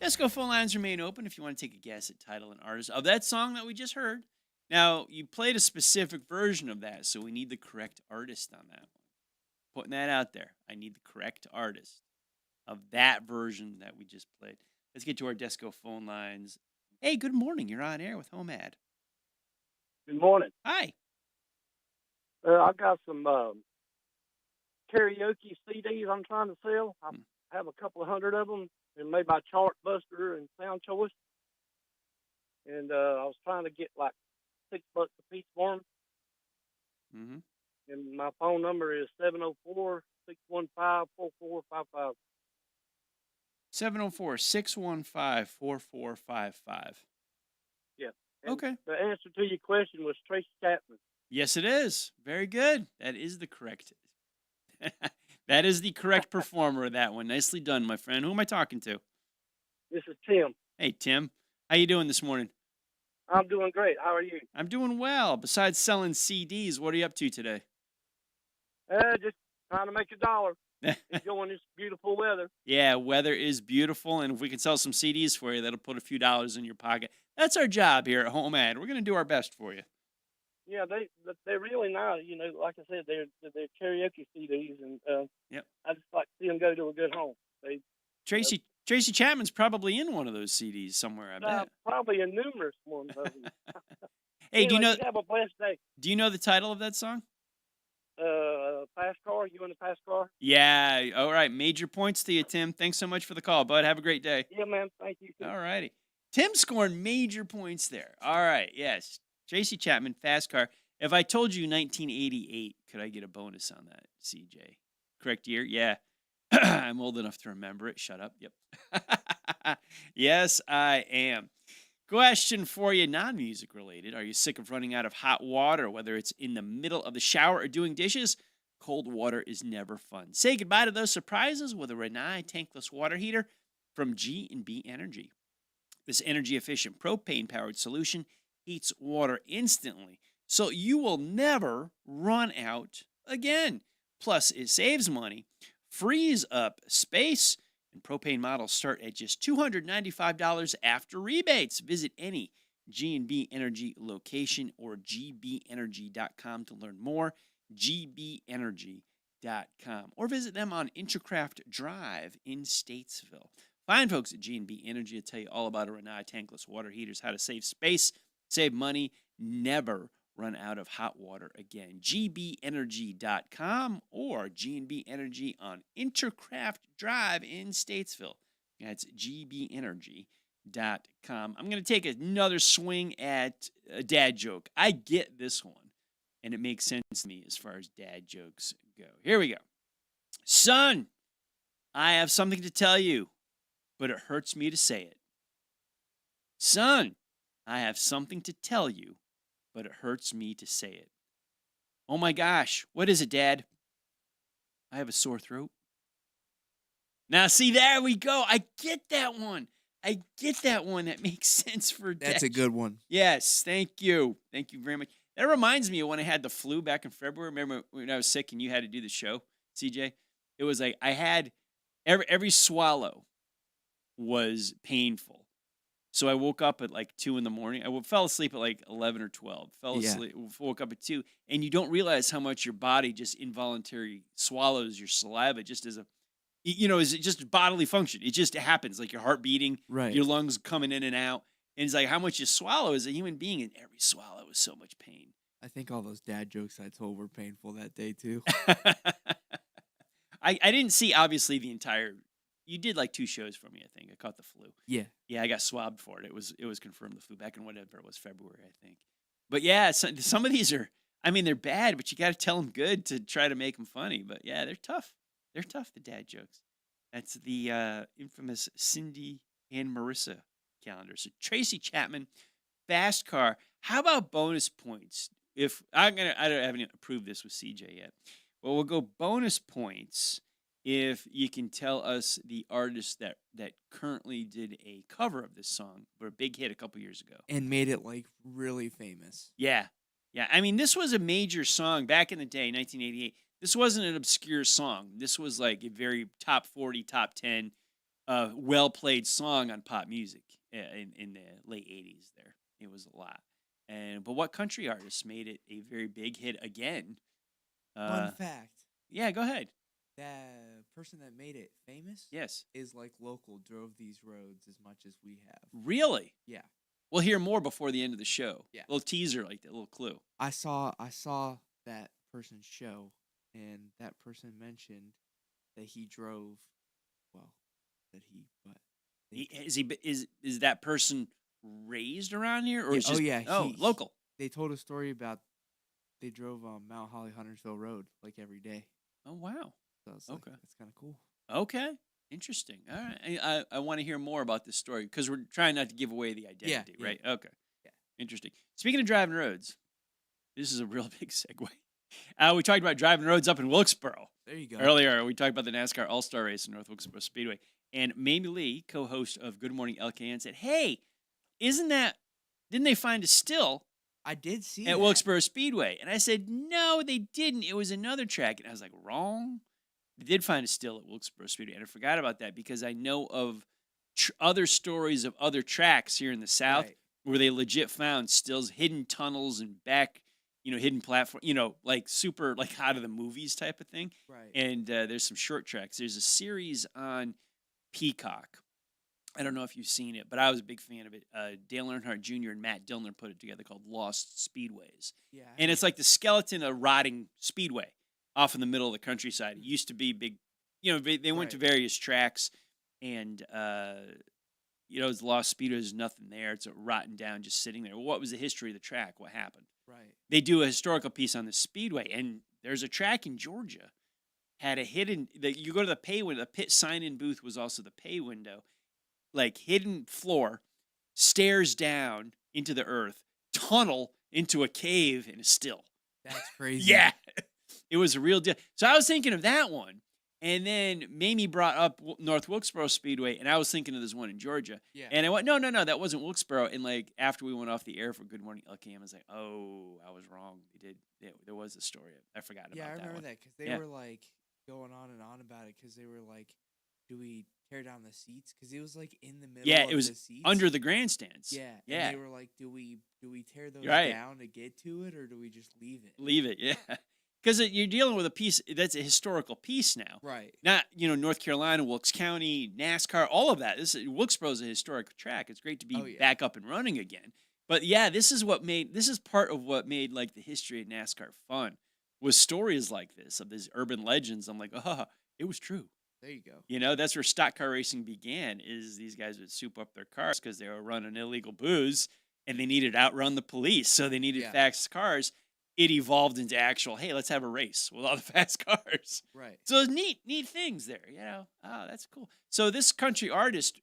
Desco phone lines remain open if you want to take a guess at title and artist of that song that we just heard. Now, you played a specific version of that, so we need the correct artist on that one. Putting that out there. I need the correct artist of that version that we just played. Let's get to our Desco phone lines. Hey, good morning. You're on air with HomeAd. Good morning. Hi. I've got some karaoke CDs I'm trying to sell. I have a couple of hundred of them, and made by Chartbuster and Sound Choice. And I was trying to get like $6 a piece for them. Mm-hmm. And my phone number is 704-615-4455. 704-615-4455. Yeah. And okay. The answer to your question was Tracy Chapman. Yes, it is. Very good. That is the correct. That is the correct performer of that one. Nicely done, my friend. Who am I talking to? This is Tim. Hey, Tim. How you doing this morning? I'm doing great. How are you? I'm doing well. Besides selling CDs, what are you up to today? Just trying to make a dollar. Enjoying this beautiful weather. Yeah, weather is beautiful, and if we can sell some CDs for you, that'll put a few dollars in your pocket. That's our job here at HomeAd. We're going to do our best for you. Yeah, they're really nice. You know, like I said, they're karaoke CDs, and yep. I just like to see them go to a good home. Tracy Chapman's probably in one of those CDs somewhere, I bet. Probably in numerous ones of them. Hey, do you know? You have a blessed day. Do you know the title of that song? Fast car. You in a fast car? Yeah. All right. Major points to you, Tim. Thanks so much for the call, bud. Have a great day. Yeah, man. Thank you. All righty. Tim scoring major points there. All right. Yes. Tracy Chapman, fast car. If I told you 1988, could I get a bonus on that, CJ? Correct year? Yeah. I'm old enough to remember it. Shut up. Yep. Yes, I am. Question for you, non-music related. Are you sick of running out of hot water, whether it's in the middle of the shower or doing dishes? Cold water is never fun. Say goodbye to those surprises with a Renai tankless water heater from G&B Energy. This energy-efficient propane-powered solution heats water instantly, so you will never run out again. Plus, it saves money, frees up space, and propane models start at just $295 after rebates. Visit any G&B Energy location or gbenergy.com to learn more. gbenergy.com. Or visit them on Intercraft Drive in Statesville. Fine folks at G&B Energy will tell you all about a Renai tankless water heaters, how to save space, save money, never run out of hot water again. gbenergy.com or G&B Energy on Intercraft Drive in Statesville. That's gbenergy.com. I'm going to take another swing at a dad joke. I get this one, and it makes sense to me as far as dad jokes go. Here we go. Son, I have something to tell you, but it hurts me to say it. Son, I have something to tell you, but it hurts me to say it. Oh my gosh, what is it, Dad? I have a sore throat. Now, see, there we go. I get that one. That makes sense for Dad. That's a good one. Yes, thank you. Thank you very much. That reminds me of when I had the flu back in February. Remember when I was sick and you had to do the show, CJ? It was like I had every swallow was painful. So I woke up at like 2 in the morning. I fell asleep at like 11 or 12. Woke up at 2. And you don't realize how much your body just involuntarily swallows your saliva just as is just a bodily function. It just happens, like your heart beating, Right. your lungs coming in and out. And it's like how much you swallow as a human being, and every swallow is so much pain. I think all those dad jokes I told were painful that day, too. I didn't see, obviously, the entire... You did like 2 shows for me, I think. I caught the flu. Yeah. Yeah, I got swabbed for it. It was confirmed, the flu, back in whatever it was, February, I think. But yeah, some of these are, they're bad, but you got to tell them good to try to make them funny. But yeah, they're tough. They're tough, the dad jokes. That's the infamous Cindy and Marissa calendar. So Tracy Chapman, fast car. How about bonus points? If I haven't approved this with CJ yet. Well, we'll go bonus points if you can tell us the artist that currently did a cover of this song, or a big hit a couple years ago. And made it, like, really famous. Yeah. Yeah. This was a major song back in the day, 1988. This wasn't an obscure song. This was like a very top 40, top 10, well-played song on pop music in the late 80s there. It was a lot. But what country artist made it a very big hit again? Fun fact. Yeah, go ahead. The person that made it famous Yes. is like local, drove these roads as much as we have. Really? Yeah. We'll hear more before the end of the show. Yeah. A little teaser like that, a little clue. I saw that person's show, and that person mentioned that he drove, Is that person raised around here, or is just local? They told a story about they drove Mount Holly Huntersville Road like every day. Oh wow! So I was like, that's kind of cool. Okay, interesting. All right, I want to hear more about this story because we're trying not to give away the identity, right? Okay. Yeah. Interesting. Speaking of driving roads, this is a real big segue. We talked about driving roads up in Wilkesboro. There you go. Earlier, we talked about the NASCAR All-Star Race in North Wilkesboro Speedway. And Mamie Lee, co-host of Good Morning LKN, said, hey, didn't they find a still I did see at that. Wilkesboro Speedway? And I said, no, they didn't. It was another track. And I was like, wrong? They did find a still at Wilkesboro Speedway. And I forgot about that because I know of other stories of other tracks here in the South where they legit found stills, hidden tunnels and back, hidden platform, like super, like out of the movies type of thing. Right. And there's some short tracks. There's a series on Peacock I don't know if you've seen it, but I was a big fan of it. Dale Earnhardt Jr. and Matt Dillner put it together called Lost Speedways. Yeah. And it's like the skeleton of a rotting speedway off in the middle of the countryside. It used to be big, they went to various tracks, and, it's Lost Speedway. There's nothing there. It's a rotten down, just sitting there. Well, what was the history of the track? What happened? Right. They do a historical piece on the speedway, and there's a track in Georgia had a hidden, you go to the pay window, the pit sign-in booth was also the pay window, like hidden floor, stairs down into the earth, tunnel into a cave and a still. That's crazy. Yeah. It was a real deal. So I was thinking of that one. And then Mamie brought up North Wilkesboro Speedway, and I was thinking of this one in Georgia. Yeah. And I went, no, that wasn't Wilkesboro. And like after we went off the air for Good Morning LKM, I was like, oh, I was wrong. There was a story. I forgot about that. Yeah, I remember one. that because they were like going on and on about it because they were like, do we tear down the seats? Because it was like in the middle Yeah, of it was the seats. under the grandstands. Yeah. Yeah. And they were like, do we tear those Right. down to get to it, or do we just leave it? Leave it, yeah. Because you're dealing with a piece that's a historical piece now. Right. Not, North Carolina, Wilkes County, NASCAR, all of that. Wilkesboro is a historic track. It's great to be back up and running again. But yeah, this is part of what made like the history of NASCAR fun, was stories like this, of these urban legends. I'm like, it was true. There you go. That's where stock car racing began, is these guys would soup up their cars because they were running illegal booze and they needed to outrun the police. So they needed fast cars. It evolved into actual, hey, let's have a race with all the fast cars. Right. So neat things there, Oh, that's cool. So this country artist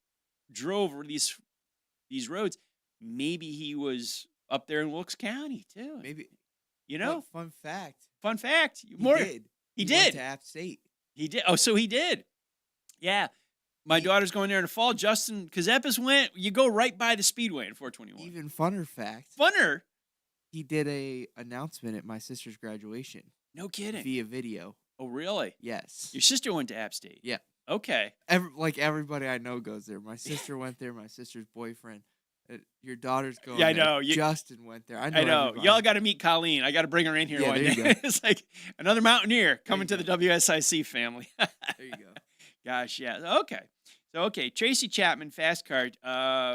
drove these roads. Maybe he was up there in Wilkes County too. Maybe. Fun fact. He did. He did. Went to App State. He did. Oh, so he did. Yeah. My daughter's going there in the fall. Justin Kazepis went. You go right by the Speedway in 421. Even funner fact. Funner? He did a announcement at my sister's graduation. No kidding. Via video. Oh, really? Yes. Your sister went to App State? Yeah. Okay. Everybody I know goes there. My sister went there. My sister's boyfriend. Your daughter's going. Yeah, I there. know. Justin went there. I know. Everybody. Y'all got to meet Colleen. I got to bring her in here one there day. you go. It's like another Mountaineer coming to the WSIC family. There you go. Gosh, yeah. Okay. So, Tracy Chapman, fast card.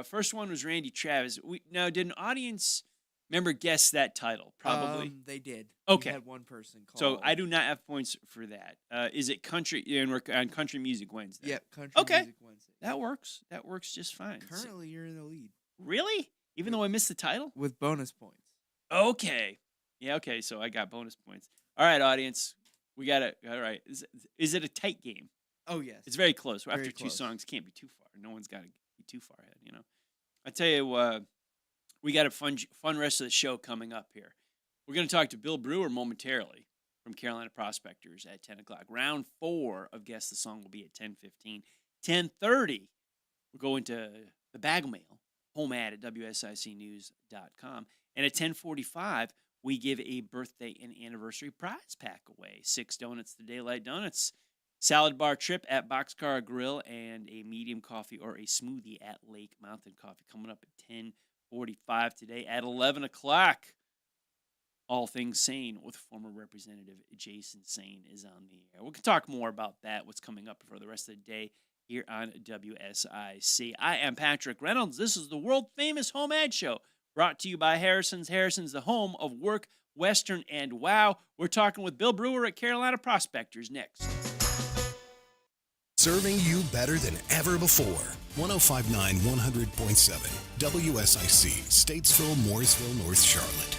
First one was Randy Travis. Now, did an audience member guess that title? Probably. They did. Okay. We had one person call. So I do not have points for that. Is it country? And we're on Country Music Wednesday. Yep, Country Music Wednesday. That works. That works just fine. Currently, you're in the lead. Really? Even though I missed the title? With bonus points. Okay. Yeah, okay. So I got bonus points. All right, audience. We got it. All right. Is it a tight game? Oh, yes. It's very close. Very After two close. songs, can't be too far. No one's got to be too far ahead, I tell you, we got a fun rest of the show coming up here. We're going to talk to Bill Brewer momentarily from Carolina Prospectors at 10 o'clock. Round 4 of Guess the Song will be at 10:15. 10:30, we're going to the Bagel Mail, HomeAd at WSICnews.com. And at 10:45, we give a birthday and anniversary prize pack away. 6 donuts to Daylight Donuts, salad bar trip at Boxcar Grill, and a medium coffee or a smoothie at Lake Mountain Coffee coming up at 10:45 today. At 11 o'clock, All Things Sane with former Representative Jason Sane is on the air. We can talk more about that, what's coming up for the rest of the day here on WSIC. I am Patrick Reynolds. This is the world-famous HomeAd Show, brought to you by Harrison's. Harrison's, the home of work, Western, and wow. We're talking with Bill Brewer at Carolina Prospectors next. Serving you better than ever before. 105.9, 100.7. WSIC, Statesville, Mooresville, North Charlotte.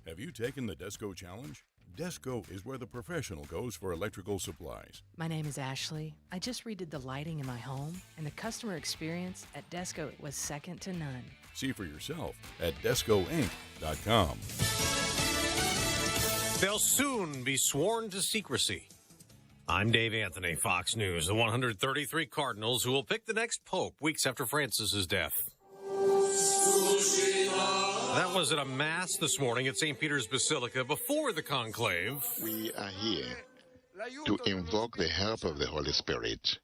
Have you taken the Desco Challenge? Desco is where the professional goes for electrical supplies. My name is Ashley. I just redid the lighting in my home, and the customer experience at Desco was second to none. See for yourself at DescoInc.com. They'll soon be sworn to secrecy. I'm Dave Anthony, Fox News. The 133 Cardinals who will pick the next pope weeks after Francis's death. That was at a mass this morning at St. Peter's Basilica before the conclave. We are here to invoke the help of the Holy Spirit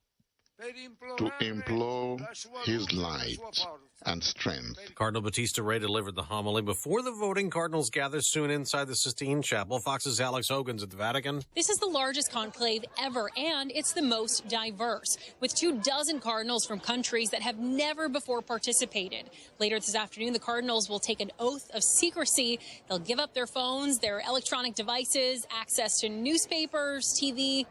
to implore his light and strength. Cardinal Batista Ray delivered the homily before the voting. Cardinals gather soon inside the Sistine Chapel. Fox's Alex Hogan's at the Vatican. This is the largest conclave ever, and it's the most diverse, with 24 cardinals from countries that have never before participated. Later this afternoon, the cardinals will take an oath of secrecy. They'll give up their phones, their electronic devices, access to newspapers, TV,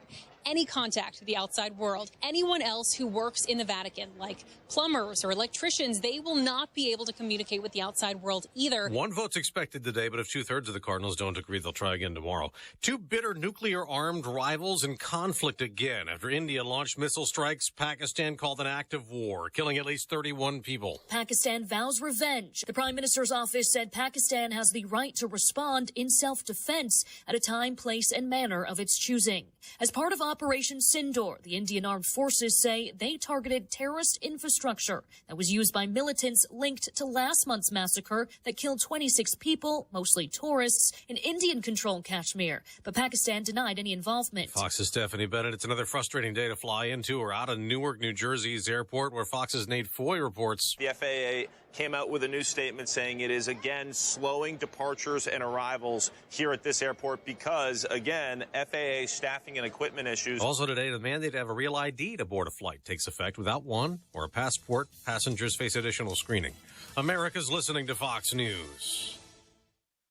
any contact with the outside world. Anyone else who works in the Vatican, like plumbers or electricians, they will not be able to communicate with the outside world either. One vote's expected today, but if 2/3 of the Cardinals don't agree, they'll try again tomorrow. Two bitter nuclear-armed rivals in conflict again. After India launched missile strikes, Pakistan called an act of war, killing at least 31 people. Pakistan vows revenge. The Prime Minister's office said Pakistan has the right to respond in self-defense at a time, place, and manner of its choosing. As part of Operation Sindoor, the Indian armed forces say they targeted terrorist infrastructure that was used by militants linked to last month's massacre that killed 26 people, mostly tourists, in Indian-controlled Kashmir. But Pakistan denied any involvement. Fox's Stephanie Bennett. It's another frustrating day to fly into or out of Newark, New Jersey's airport, where Fox's Nate Foy reports. The FAA came out with a new statement saying it is again slowing departures and arrivals here at this airport because, again, FAA staffing and equipment issues. Also today, the mandate to have a real ID to board a flight takes effect. Without one or a passport, passengers face additional screening. America's listening to Fox News.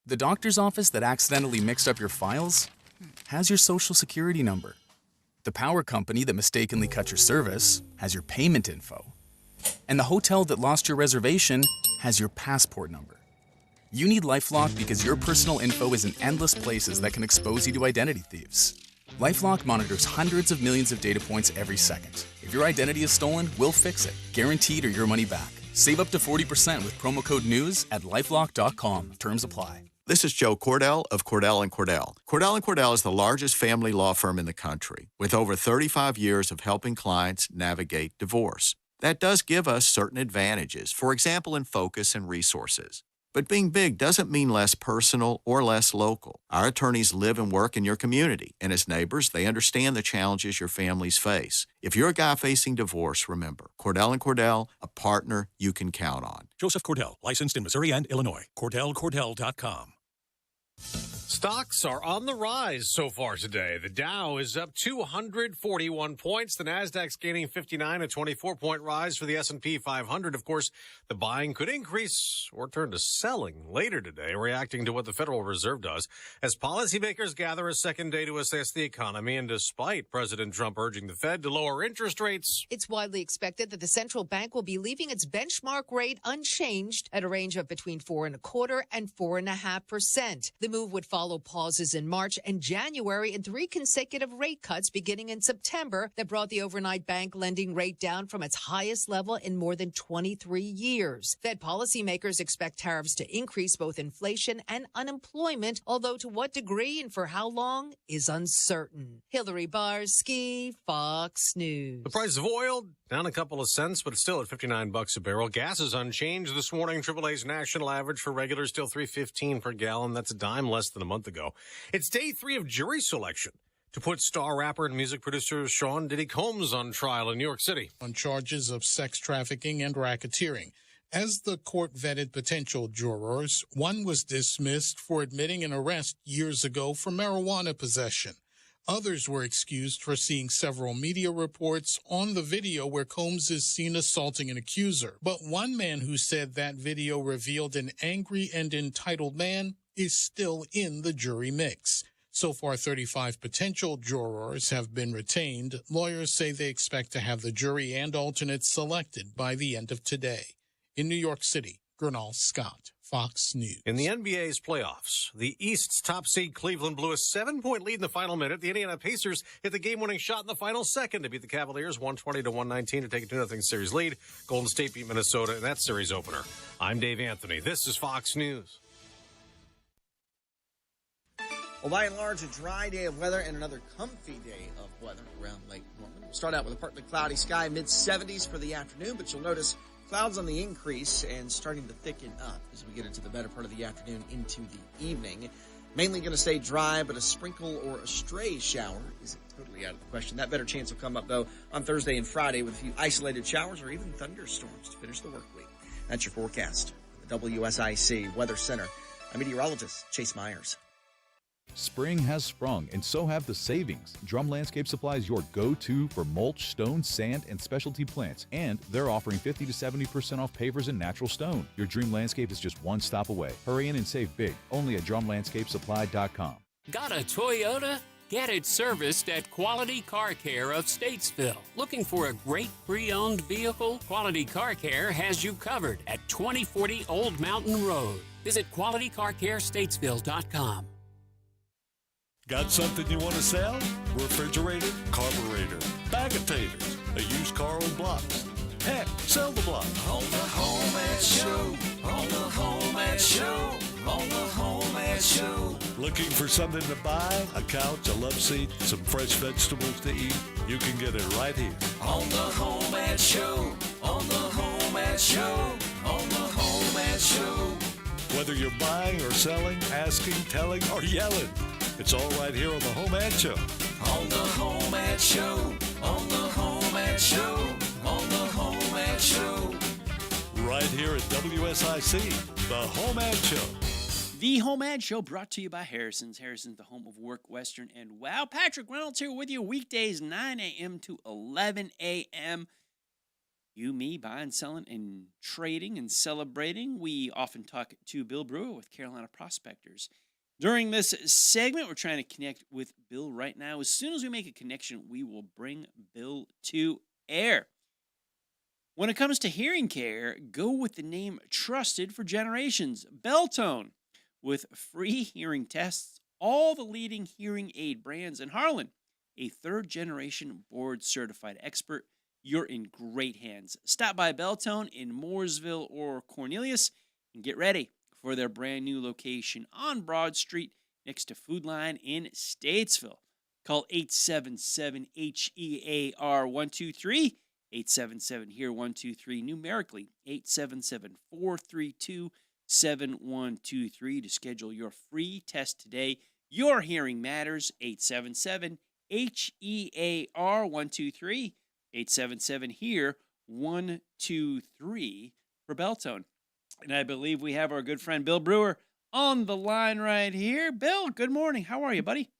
The doctor's office that accidentally mixed up your files has your social security number. The power company that mistakenly cut your service has your payment info. And the hotel that lost your reservation has your passport number. You need LifeLock because your personal info is in endless places that can expose you to identity thieves. LifeLock monitors hundreds of millions of data points every second. If your identity is stolen, we'll fix it, guaranteed or your money back. Save up to 40% with promo code NEWS at LifeLock.com. Terms apply. This is Joe Cordell of Cordell & Cordell. Cordell & Cordell is the largest family law firm in the country, with over 35 years of helping clients navigate divorce. That does give us certain advantages, for example, in focus and resources. But being big doesn't mean less personal or less local. Our attorneys live and work in your community, and as neighbors, they understand the challenges your families face. If you're a guy facing divorce, remember, Cordell & Cordell, a partner you can count on. Joseph Cordell, licensed in Missouri and Illinois. CordellCordell.com. Stocks are on the rise so far today. The Dow is up 241 points. The Nasdaq's gaining 59, a 24-point rise for the S&P 500. Of course, the buying could increase or turn to selling later today, reacting to what the Federal Reserve does as policymakers gather a second day to assess the economy. And despite President Trump urging the Fed to lower interest rates, it's widely expected that the central bank will be leaving its benchmark rate unchanged at a range of between 4.25% and 4.5%. The move would follow pauses in March and January and 3 consecutive rate cuts beginning in September that brought the overnight bank lending rate down from its highest level in more than 23 years. Fed policymakers expect tariffs to increase both inflation and unemployment, although to what degree and for how long is uncertain. Hillary Barsky, Fox News. The price of oil down a couple of cents, but it's still at $59 a barrel. Gas is unchanged this morning. AAA's national average for regular still $3.15 per gallon. That's a dime less than a month ago. It's day 3 of jury selection to put star rapper and music producer Sean Diddy Combs on trial in New York City on charges of sex trafficking and racketeering. As the court vetted potential jurors, one was dismissed for admitting an arrest years ago for marijuana possession. Others were excused for seeing several media reports on the video where Combs is seen assaulting an accuser. But one man who said that video revealed an angry and entitled man is still in the jury mix. So far, 35 potential jurors have been retained. Lawyers say they expect to have the jury and alternates selected by the end of today. In New York City, Gernal Scott, Fox News. In the NBA's playoffs, the East's top seed Cleveland blew a 7-point lead in the final minute. The Indiana Pacers hit the game-winning shot in the final second to beat the Cavaliers 120-119 to take a 2-0 series lead. Golden State beat Minnesota in that series opener. I'm Dave Anthony. This is Fox News. Well, by and large, a dry day of weather and another comfy day of weather around Lake Norman. We'll start out with a partly cloudy sky, mid-70s for the afternoon, but you'll notice clouds on the increase and starting to thicken up as we get into the better part of the afternoon into the evening. Mainly going to stay dry, but a sprinkle or a stray shower isn't totally out of the question. That better chance will come up, though, on Thursday and Friday with a few isolated showers or even thunderstorms to finish the work week. That's your forecast. The WSIC Weather Center. I'm meteorologist Chase Myers. Spring has sprung, and so have the savings. Drum Landscape Supply is your go-to for mulch, stone, sand, and specialty plants. And they're offering 50 to 70% off pavers and natural stone. Your dream landscape is just one stop away. Hurry in and save big. Only at drumlandscapesupply.com. Got a Toyota? Get it serviced at Quality Car Care of Statesville. Looking for a great pre-owned vehicle? Quality Car Care has you covered at 2040 Old Mountain Road. Visit qualitycarcarestatesville.com. Got something you want to sell? Refrigerator, carburetor, bag of taters, a used car on blocks. Heck, sell the block. On the HomeAd Show, on the HomeAd Show, on the HomeAd Show. Looking for something to buy? A couch, a love seat, some fresh vegetables to eat? You can get it right here. On the HomeAd Show, on the HomeAd Show, on the HomeAd Show. Whether you're buying or selling, asking, telling, or yelling, it's all right here on the HomeAd Show. On the HomeAd Show, on the HomeAd Show, on the HomeAd Show. Right here at WSIC, the HomeAd Show. The HomeAd Show brought to you by Harrison's. Harrison's, the home of work, Western, and wow. Patrick Reynolds here with you weekdays, 9 a.m. to 11 a.m. You, me, buying, selling, and trading and celebrating. We often talk to Bill Brewer with Carolina Prospectors. During this segment, we're trying to connect with Bill right now. As soon as we make a connection, we will bring Bill to air. When it comes to hearing care, go with the name trusted for generations, Beltone. With free hearing tests, all the leading hearing aid brands in Harlan, a third-generation board-certified expert, you're in great hands. Stop by Beltone in Mooresville or Cornelius and get ready for their brand new location on Broad Street next to Food Line in Statesville. Call 877-HEAR-123, 877-HEAR-123, numerically 877-432-7123 to schedule your free test today. Your hearing matters, 877-HEAR-123, 877-HEAR-123 for Beltone. And I believe we have our good friend Bill Brewer on the line right here. Bill, good morning. How are you, buddy?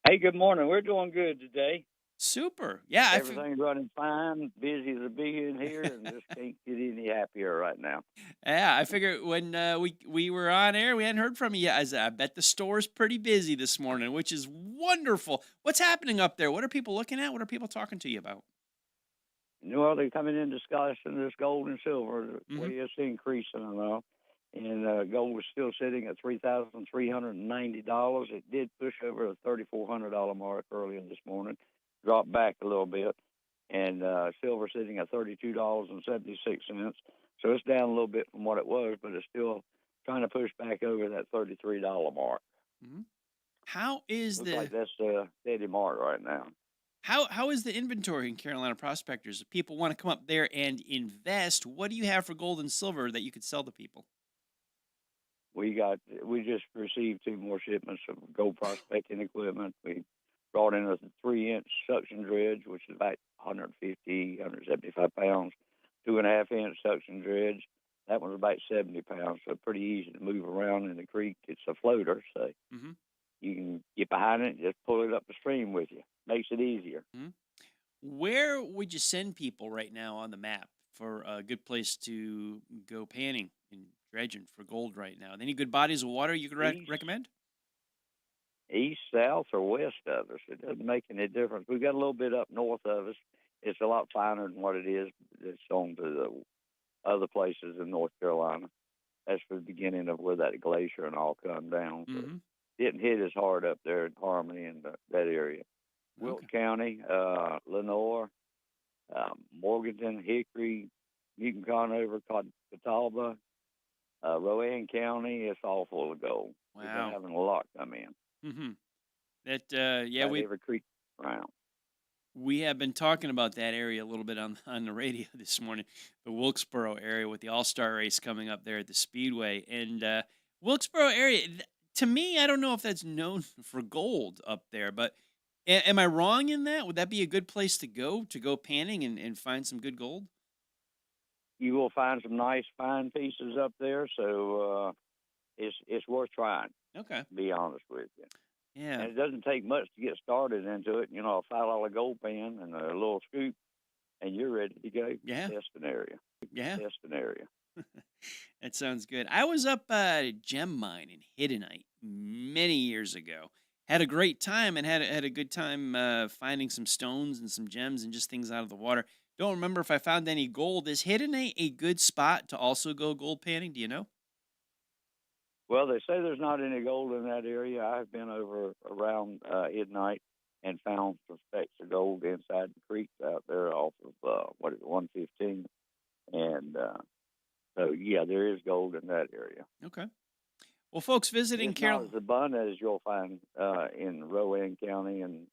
Hey, good morning. We're doing good today. Super. Yeah. Everything's running fine. Busy as a bee in here and just can't get any happier right now. Yeah, I figured when we were on air, we hadn't heard from you yet. I bet the store's pretty busy this morning, which is wonderful. What's happening up there? What are people looking at? What are people talking to you about? Well, they're coming in discussing this gold and silver, the way it's increasing and all. And gold was still sitting at $3,390. It did push over the $3,400 mark earlier this morning, dropped back a little bit. And silver sitting at $32.76. So it's down a little bit from what it was, but it's still trying to push back over that $33 mark. Mm-hmm. How is Looks like that's a steady mark right now. How is the inventory in Carolina Prospectors? If people want to come up there and invest, what do you have for gold and silver that you could sell to people? We just received 2 more shipments of gold prospecting equipment. We brought in a 3-inch suction dredge, which is about 150, 175 pounds. 2.5-inch suction dredge. That one's about 70 pounds, so pretty easy to move around in the creek. It's a floater, so you can get behind it and just pull it up the stream with you. Makes it easier. Mm-hmm. Where would you send people right now on the map for a good place to go panning and dredging for gold right now? Any good bodies of water you could recommend? East, south, or west of us. It doesn't make any difference. We've got a little bit up north of us. It's a lot finer than what it is. It's on to the other places in North Carolina. That's the beginning of where that glacier and all come down. So didn't hit as hard up there in Harmony and that area. Wilkes County, Lenoir, Morganton, Hickory, Newton Conover, Catawba, Rowan County. It's all full of gold. Wow. We've been having a lot come in. Every creek around. We have been talking about that area a little bit on the radio this morning, the Wilkesboro area with the All-Star race coming up there at the Speedway. And Wilkesboro area, to me, I don't know if that's known for gold up there, but am I wrong in that? Would that be a good place to go panning and find some good gold? You will find some nice fine pieces up there, so it's worth trying. Okay. To be honest with you. Yeah. And it doesn't take much to get started into it. You know, a $5 gold pan and a little scoop, and you're ready to go. Yeah. Testing area. Yeah. Testing area. That sounds good. I was up at a gem mine in Hiddenite many years ago. Had a great time and had a good time finding some stones and some gems and just things out of the water. Don't remember if I found any gold. Is Hiddenite a good spot to also go gold panning? Do you know? Well, they say there's not any gold in that area. I've been over around Hiddenite and found some specks of gold inside the creeks out there off of 115, and so yeah, there is gold in that area. Okay. Well, folks visiting It's Carol. not as abundant as you'll find in Rowan County and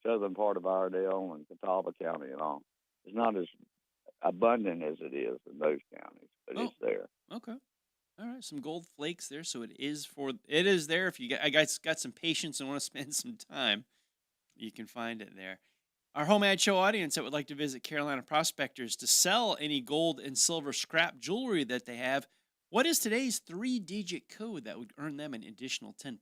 southern part of Iredell and Catawba County and all. It's not as abundant as it is in those counties, but it's there. Okay. All right, some gold flakes there, so it is there. If you got some patience and want to spend some time, you can find it there. Our HomeAd Show audience that would like to visit Carolina Prospectors to sell any gold and silver scrap jewelry that they have, what is today's 3-digit code that would earn them an additional 10%?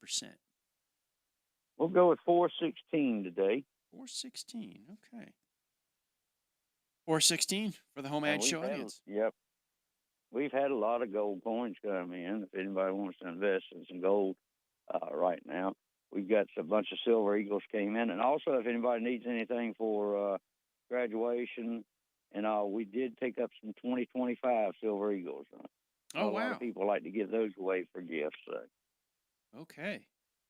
We'll go with 416 today. 416, okay. 416 for the HomeAd Show audience. Yep. We've had a lot of gold coins come in. If anybody wants to invest in some gold right now, we've got a bunch of silver eagles came in. And also, if anybody needs anything for graduation and all, we did pick up some 2025 silver eagles. Oh, a lot of people like to give those away for gifts. So. Okay.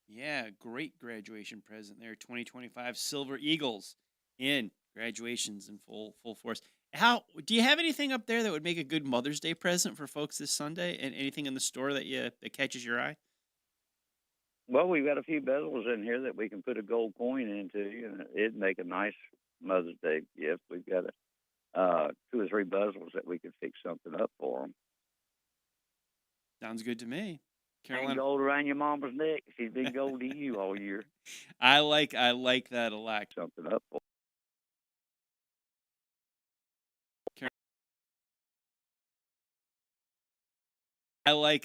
Yeah, great graduation present there. 2025 Silver Eagles in graduations in full force. How do you have anything up there that would make a good Mother's Day present for folks this Sunday? And anything in the store that catches your eye? Well, we've got a few bezels in here that we can put a gold coin into, and it'd make a nice Mother's Day gift. We've got 2 or 3 bezels that we could fix something up for them. Sounds good to me. Carolina. Ain't gold around your mama's neck. She's been gold to you all year. I like that a lot. Something up for. I like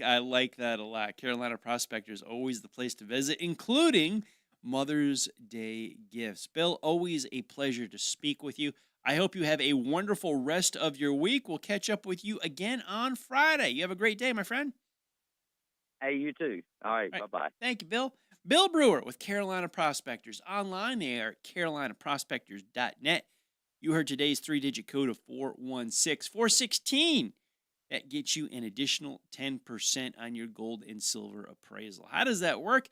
that a lot. Carolina Prospectors, always the place to visit, including Mother's Day gifts. Bill, always a pleasure to speak with you. I hope you have a wonderful rest of your week. We'll catch up with you again on Friday. You have a great day, my friend. Hey, you too. All right. Bye-bye. Thank you, Bill. Bill Brewer with Carolina Prospectors. Online, they are at carolinaprospectors.net. You heard today's 3-digit code of 416. 416. That gets you an additional 10% on your gold and silver appraisal. How does that work?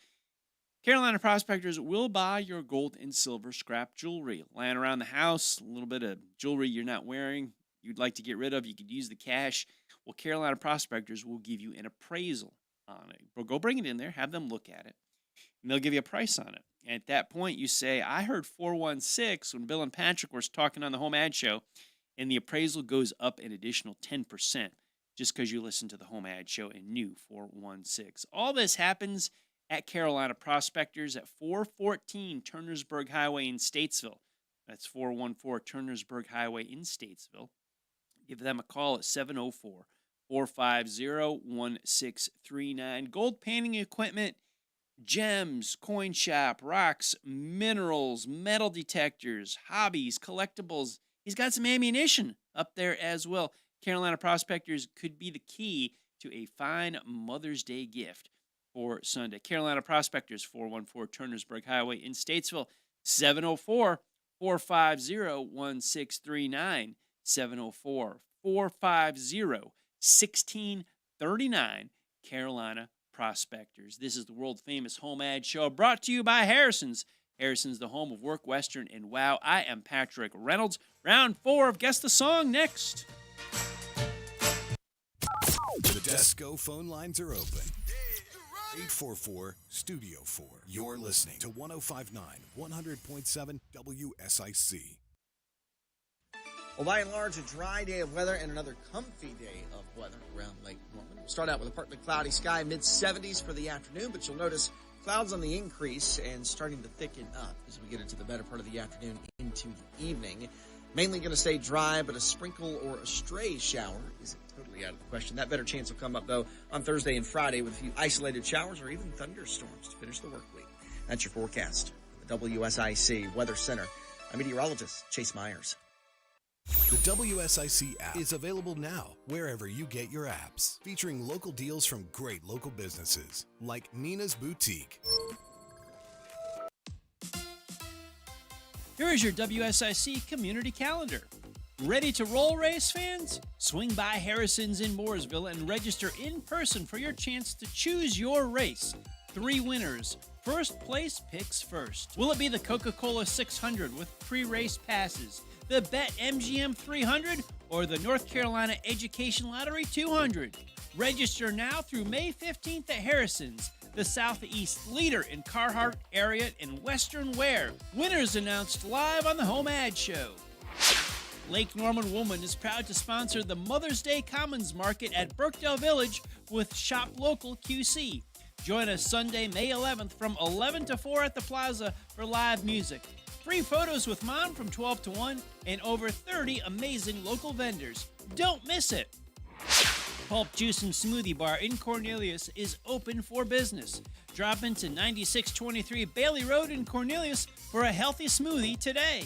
Carolina Prospectors will buy your gold and silver scrap jewelry. Lying around the house, a little bit of jewelry you're not wearing, you'd like to get rid of, you could use the cash. Well, Carolina Prospectors will give you an appraisal on it. But go bring it in there, have them look at it, and they'll give you a price on it. And at that point, you say, I heard 416 when Bill and Patrick were talking on the HomeAd Show, and the appraisal goes up an additional 10%. Just because you listened to the HomeAd Show and knew 416. All this happens at Carolina Prospectors at 414 Turnersburg Highway in Statesville. That's 414 Turnersburg Highway in Statesville. Give them a call at 704-450-1639. Gold painting equipment, gems, coin shop, rocks, minerals, metal detectors, hobbies, collectibles. He's got some ammunition up there as well. Carolina Prospectors could be the key to a fine Mother's Day gift for Sunday. Carolina Prospectors, 414 Turnersburg Highway in Statesville, 704-450-1639, 704-450-1639, Carolina Prospectors. This is the world-famous HomeAd Show brought to you by Harrison's. Harrison's, the home of Work, Western, and Wow. I am Patrick Reynolds. Round 4 of Guess the Song next. The Desco phone lines are open. 844-STUDIO-4. You're listening to 105.9, 100.7 WSIC. Well, by and large, a dry day of weather and another comfy day of weather around Lake Norman. We'll start out with a partly cloudy sky, mid-70s for the afternoon, but you'll notice clouds on the increase and starting to thicken up as we get into the better part of the afternoon into the evening. Mainly going to stay dry, but a sprinkle or a stray shower isn't totally out of the question. That better chance will come up, though, on Thursday and Friday with a few isolated showers or even thunderstorms to finish the work week. That's your forecast. The WSIC Weather Center. I'm meteorologist Chase Myers. The WSIC app is available now wherever you get your apps, featuring local deals from great local businesses like Nina's Boutique. Here is your WSIC community calendar. Ready to roll, race fans? Swing by Harrison's in Mooresville and register in person for your chance to choose your race. 3 winners. First place picks first. Will it be the Coca-Cola 600 with pre-race passes, the Bet MGM 300, or the North Carolina Education Lottery 200? Register now through May 15th at Harrison's, the Southeast leader in Carhartt area and Western wear. Winners announced live on the HomeAd Show. Lake Norman Woman is proud to sponsor the Mother's Day Commons Market at Birkdale Village with Shop Local QC. Join us Sunday, May 11th from 11 to 4 at the Plaza for live music. Free photos with Mom from 12 to 1 and over 30 amazing local vendors. Don't miss it. Pulp Juice and Smoothie Bar in Cornelius is open for business. Drop into 9623 Bailey Road in Cornelius for a healthy smoothie today.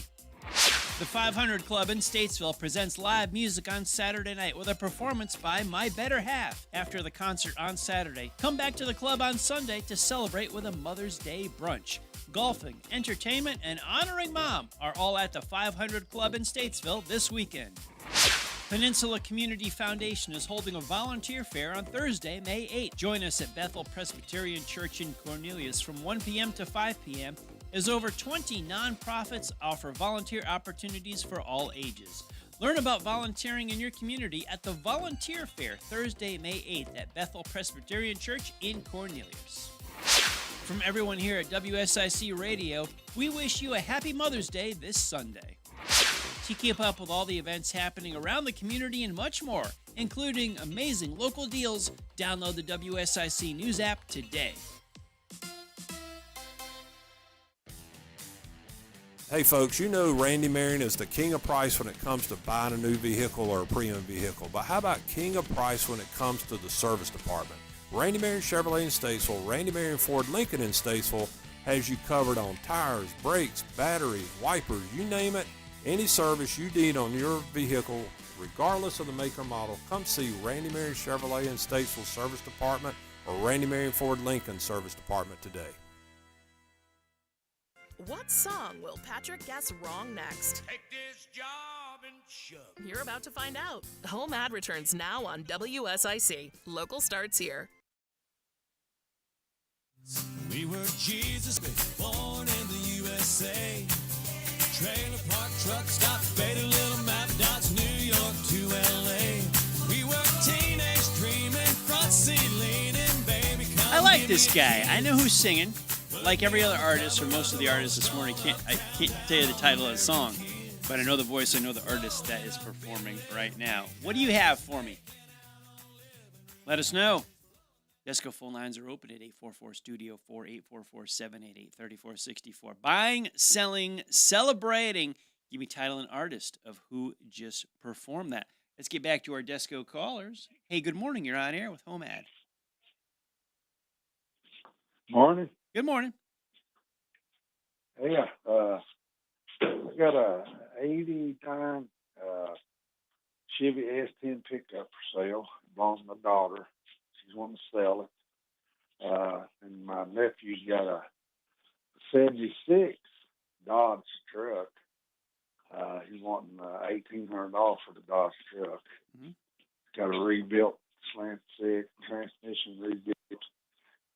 The 500 Club in Statesville presents live music on Saturday night with a performance by My Better Half. After the concert on Saturday, come back to the club on Sunday to celebrate with a Mother's Day brunch. Golfing, entertainment, and honoring Mom are all at the 500 Club in Statesville this weekend. Peninsula Community Foundation is holding a volunteer fair on Thursday, May 8th. Join us at Bethel Presbyterian Church in Cornelius from 1 p.m. to 5 p.m. as over 20 nonprofits offer volunteer opportunities for all ages. Learn about volunteering in your community at the Volunteer Fair Thursday, May 8th at Bethel Presbyterian Church in Cornelius. From everyone here at WSIC Radio, we wish you a happy Mother's Day this Sunday. To keep up with all the events happening around the community and much more, including amazing local deals, download the WSIC News app today. Hey folks, you know Randy Marion is the king of price when it comes to buying a new vehicle or a pre-owned vehicle, but how about king of price when it comes to the service department? Randy Marion Chevrolet in Statesville, Randy Marion Ford Lincoln in Statesville has you covered on tires, brakes, batteries, wipers, you name it. Any service you need on your vehicle, regardless of the make or model, come see Randy Marion Chevrolet in Statesville Service Department or Randy Marion Ford Lincoln Service Department today. What song will Patrick guess wrong next? Take this job and shove. You're about to find out. HomeAd returns now on WSIC. Local starts here. We were Jesus, born in the USA. Trailer park, truck stop, faded little map dots, New York to LA. We were teenage dreaming, front seat leaning, baby. I like this guy. I know who's singing. Like every other artist, or most of the artists this morning, I can't tell you the title of the song, but I know the voice, I know the artist that is performing right now. What do you have for me? Let us know. Desco phone lines are open at 844-STUDIO-4, 844-788-3464. Buying, selling, celebrating. Give me title and artist of who just performed that. Let's get back to our Desco callers. Hey, good morning. You're on air with HomeAd. Morning. Good morning. Yeah, I got a 80 time Chevy S10 pickup for sale. It belongs to my daughter. She's wanting to sell it. And my nephew's got a 76 Dodge truck. He's wanting $1,800 for the Dodge truck. Mm-hmm. Got a rebuilt slant six, transmission rebuilt.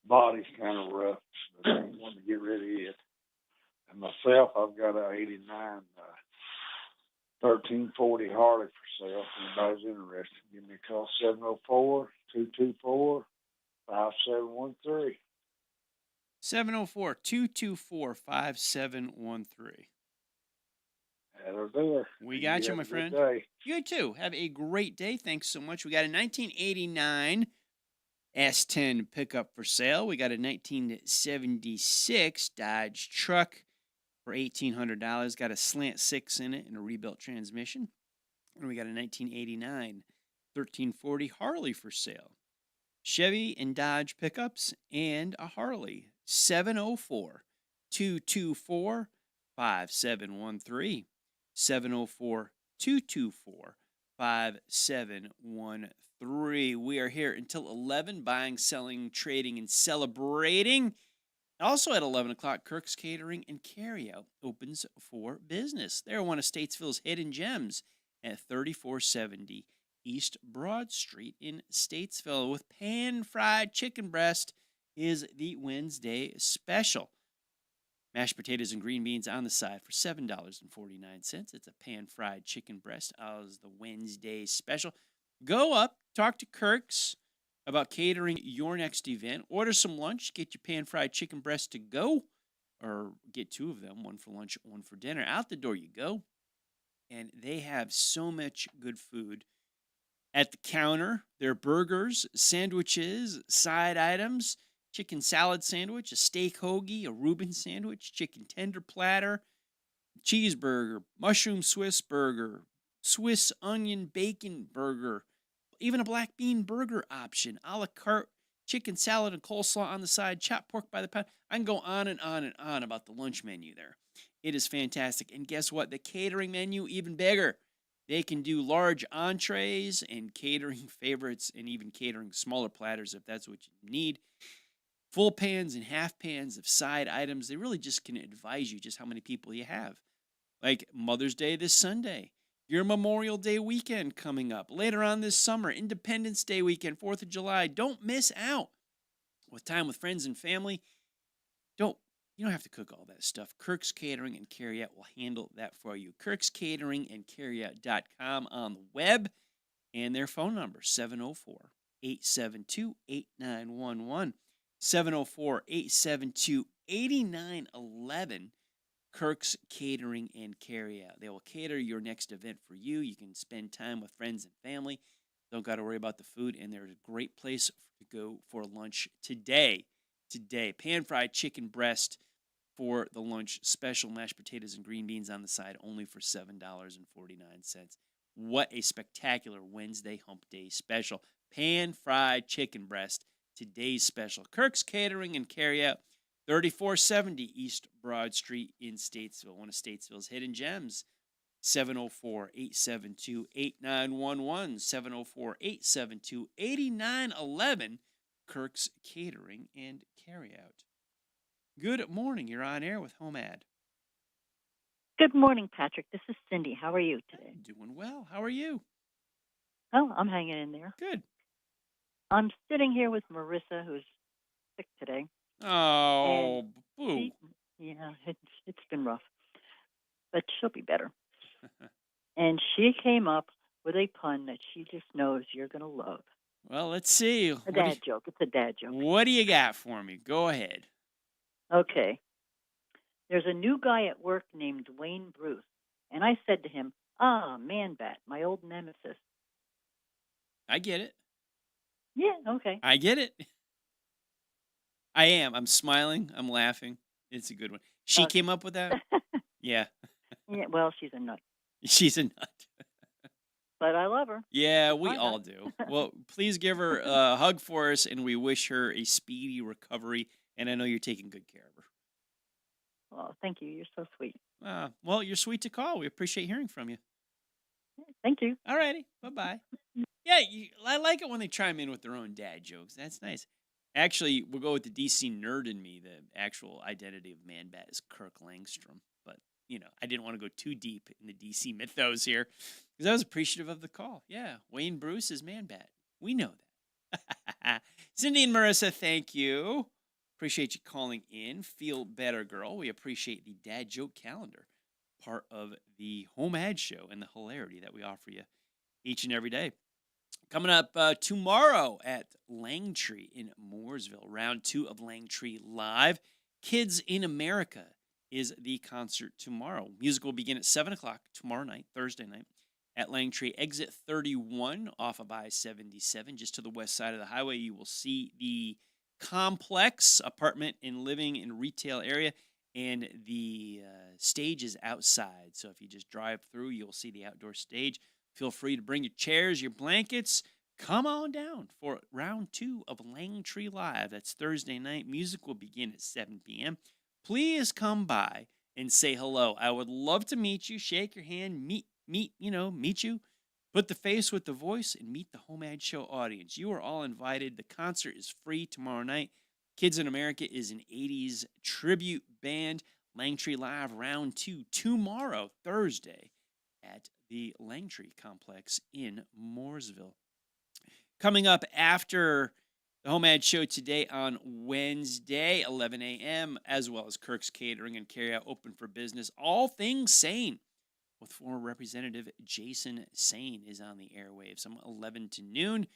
Body's kind of rough, but I want to get rid of it. And myself, I've got a 89 1340 Harley for sale. If anybody's interested, give me a call, 704-224-5713. 704-224-5713. That'll do her. We got you, have my a good friend. day. You too. Have a great day. Thanks so much. We got a 1989 S10 pickup for sale. We got a 1976 Dodge truck for $1,800. Got a slant 6 in it and a rebuilt transmission. And we got a 1989 1340 Harley for sale. Chevy and Dodge pickups and a Harley. 704-224-5713. 704-224-5713. We are here until 11, buying, selling, trading, and celebrating. Also at 11 o'clock, Kirk's Catering and Carryout opens for business. They're one of Statesville's hidden gems at 3470 East Broad Street in Statesville, with pan-fried chicken breast is the Wednesday special. Mashed potatoes and green beans on the side for $7.49. It's a pan-fried chicken breast as the Wednesday special. Go up, talk to Kirk's about catering your next event. Order some lunch, get your pan-fried chicken breast to go, or get 2 of them, one for lunch, one for dinner. Out the door you go. And they have so much good food at the counter. Their burgers, sandwiches, side items, chicken salad sandwich, a steak hoagie, a Reuben sandwich, chicken tender platter, cheeseburger, mushroom Swiss burger, Swiss onion bacon burger, even a black bean burger option, a la carte, chicken salad and coleslaw on the side, chopped pork by the pound. I can go on and on and on about the lunch menu there. It is fantastic. And guess what? The catering menu, even bigger. They can do large entrees and catering favorites and even catering smaller platters if that's what you need. Full pans and half pans of side items. They really just can advise you just how many people you have. Like Mother's Day this Sunday, your Memorial Day weekend coming up. Later on this summer, Independence Day weekend, 4th of July. Don't miss out. With time with friends and family, you don't have to cook all that stuff. Kirk's Catering and Carryout will handle that for you. Kirk's Catering and Carryout.com on the web, and their phone number, 704-872-8911. 704-872-8911. Kirk's Catering and Carryout. They will cater your next event for you. You can spend time with friends and family. Don't got to worry about the food, and they're a great place to go for lunch today. Pan-fried chicken breast for the lunch special, mashed potatoes and green beans on the side, only for $7.49. What a spectacular Wednesday hump day special. Pan-fried chicken breast, today's special. Kirk's Catering and Carryout, 3470 East Broad Street in Statesville, one of Statesville's hidden gems. 704-872-8911, 704-872-8911, Kirk's Catering and Carryout. Good morning. You're on air with HomeAd. Good morning, Patrick. This is Cindy. How are you today? Doing well. How are you? Oh, I'm hanging in there. Good. I'm sitting here with Marissa, who's sick today. Oh, boo. Yeah, it's been rough, but she'll be better. And she came up with a pun that she just knows you're going to love. Well, let's see. A dad joke. It's a dad joke. What do you got for me? Go ahead. Okay. There's a new guy at work named Wayne Bruce, and I said to him, Man Bat, my old nemesis. I get it. Yeah, okay. I get it. I am. I'm smiling. I'm laughing. It's a good one. She came up with that? Yeah. Yeah. Well, she's a nut. She's a nut. But I love her. Yeah, we all do. Well, please give her a hug for us, and we wish her a speedy recovery. And I know you're taking good care of her. Oh, thank you. You're so sweet. Well, you're sweet to call. We appreciate hearing from you. Thank you. All righty. Bye-bye. Yeah, I like it when they chime in with their own dad jokes. That's nice. Actually, we'll go with the DC nerd in me. The actual identity of Man Bat is Kirk Langstrom. But, I didn't want to go too deep in the DC mythos here because I was appreciative of the call. Yeah, Wayne Bruce is Man Bat. We know that. Cindy and Marissa, thank you. Appreciate you calling in. Feel better, girl. We appreciate the dad joke calendar, part of the HomeAd Show and the hilarity that we offer you each and every day. Coming up tomorrow at Langtree in Mooresville, round 2 of Langtree Live. Kids in America, is the concert tomorrow. Music will begin at 7 o'clock tomorrow night, Thursday night, at Langtree Exit 31 off of I-77, just to the west side of the highway. You will see the complex apartment and living and retail area, and the stage is outside. So if you just drive through, you'll see the outdoor stage. Feel free to bring your chairs, your blankets. Come on down for round 2 of Langtree Live. That's Thursday night. Music will begin at 7 p.m. Please come by and say hello. I would love to meet you, shake your hand, meet you, put the face with the voice, and meet the HomeAd Show audience. You are all invited. The concert is free tomorrow night. Kids in America is an 80s tribute band. Langtree Live round 2 tomorrow, Thursday, at the Langtree Complex in Mooresville. Coming up after the HomeAd Show today on Wednesday, 11 a.m., as well as Kirk's Catering and Carryout open for business. All things sane with former Representative Jason Sane is on the airwaves from 11 to noon.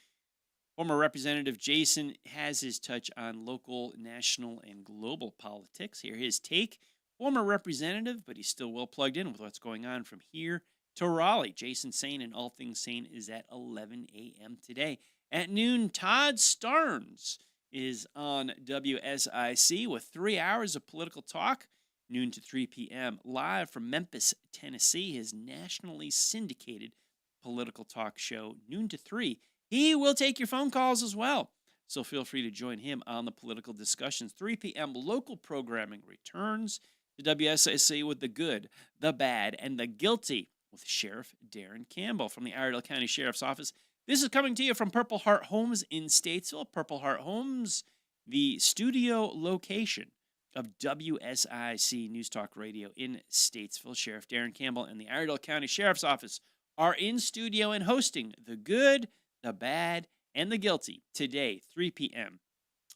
Former Representative Jason has his touch on local, national, and global politics. Hear his take. Former representative, but he's still well plugged in with what's going on from here to Raleigh. Jason Sane and All Things Sane is at 11 a.m. today. At noon, Todd Starnes is on WSIC with 3 hours of political talk, noon to 3 p.m. Live from Memphis, Tennessee, his nationally syndicated political talk show, noon to 3. He will take your phone calls as well, so feel free to join him on the political discussions. 3 p.m. local programming returns to WSIC with the good, the bad, and the guilty with Sheriff Darren Campbell from the Iredell County Sheriff's Office. This is coming to you from Purple Heart Homes in Statesville. Purple Heart Homes, the studio location of WSIC News Talk Radio in Statesville. Sheriff Darren Campbell and the Iredell County Sheriff's Office are in studio and hosting the good, the bad, and the guilty today, 3 p.m.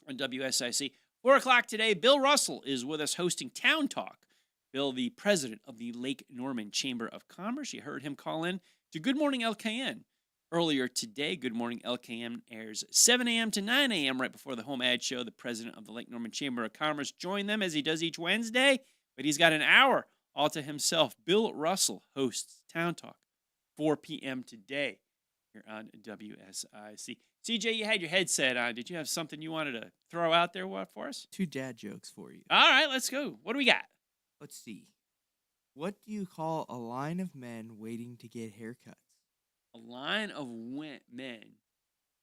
on WSIC. 4 o'clock today, Bill Russell is with us hosting Town Talk. Bill, the president of the Lake Norman Chamber of Commerce. You heard him call in to Good Morning LKN earlier today. Good Morning LKN airs 7 a.m. to 9 a.m. right before the HomeAd Show. The president of the Lake Norman Chamber of Commerce joined them as he does each Wednesday, but he's got an hour all to himself. Bill Russell hosts Town Talk, 4 p.m. today here on WSIC. CJ, you had your headset on. Did you have something you wanted to throw out there for us? 2 dad jokes for you. All right, let's go. What do we got? Let's see. What do you call a line of men waiting to get haircuts? A line of men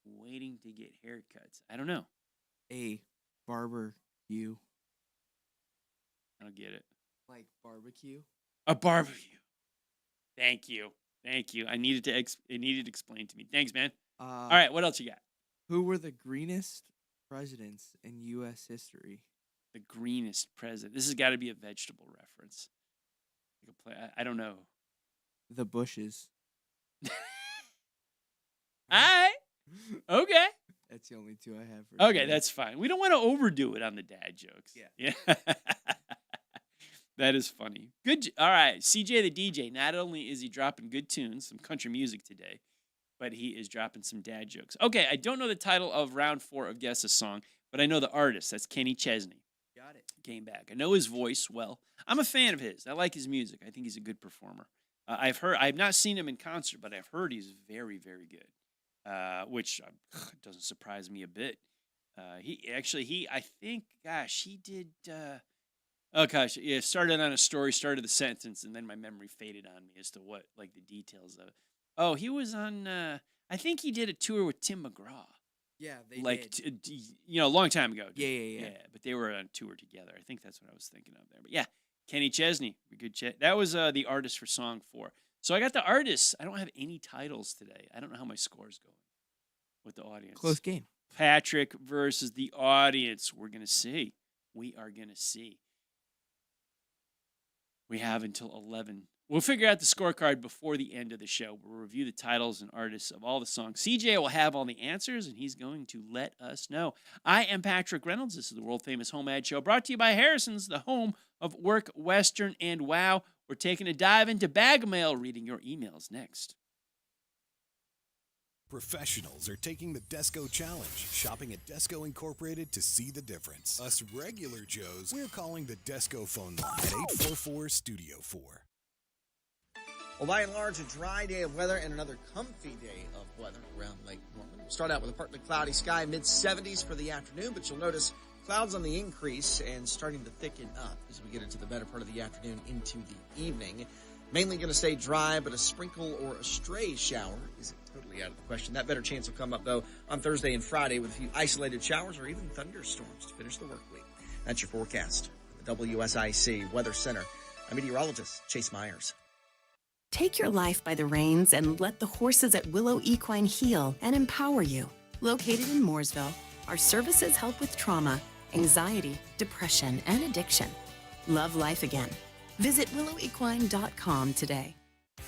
waiting to get haircuts. I don't know. A barbecue. I don't get it. Like barbecue? A barbecue. Thank you. I needed to explain to me. Thanks, man. All right, what else you got? Who were the greenest presidents in U.S. history? The greenest president. This has got to be a vegetable reference. I don't know. The Bushes. All right. Okay. That's the only 2 I have for Okay, that's fine. We don't want to overdo it on the dad jokes. Yeah. That is funny. Good. All right. CJ the DJ, not only is he dropping good tunes, some country music today, but he is dropping some dad jokes. Okay, I don't know the title of round 4 of Guess a Song, but I know the artist. That's Kenny Chesney. Got it. Came back. I know his voice well. I'm a fan of his. I like his music. I think he's a good performer. I've not seen him in concert, but I've heard he's very, very good, which doesn't surprise me a bit. He did. Started on a story, started the sentence, and then my memory faded on me as to what, like, the details of it. Oh, he was on, I think he did a tour with Tim McGraw. Yeah, they did. A long time ago. Yeah. But they were on tour together. I think that's what I was thinking of there. But yeah, Kenny Chesney, that was the artist for song 4. So I got the artists. I don't have any titles today. I don't know how my score's going with the audience. Close game. Patrick versus the audience. We're going to see. We are going to see. We have until 11. We'll figure out the scorecard before the end of the show. We'll review the titles and artists of all the songs. CJ will have all the answers, and he's going to let us know. I am Patrick Reynolds. This is the world-famous HomeAd Show, brought to you by Harrison's, the home of Work, Western, and Wow. We're taking a dive into bag mail, reading your emails next. Professionals are taking the Desco Challenge, shopping at Desco Incorporated to see the difference. Us regular Joes, we're calling the Desco phone line at 844-STUDIO-4. Well, by and large, a dry day of weather and another comfy day of weather around Lake Norman. We'll start out with a partly cloudy sky, mid-70s for the afternoon, but you'll notice clouds on the increase and starting to thicken up as we get into the better part of the afternoon into the evening. Mainly going to stay dry, but a sprinkle or a stray shower isn't totally out of the question. That better chance will come up, though, on Thursday and Friday with a few isolated showers or even thunderstorms to finish the work week. That's your forecast. The WSIC Weather Center. I'm meteorologist Chase Myers. Take your life by the reins and let the horses at Willow Equine heal and empower you. Located in Mooresville, our services help with trauma, anxiety, depression, and addiction. Love life again. Visit willowequine.com today.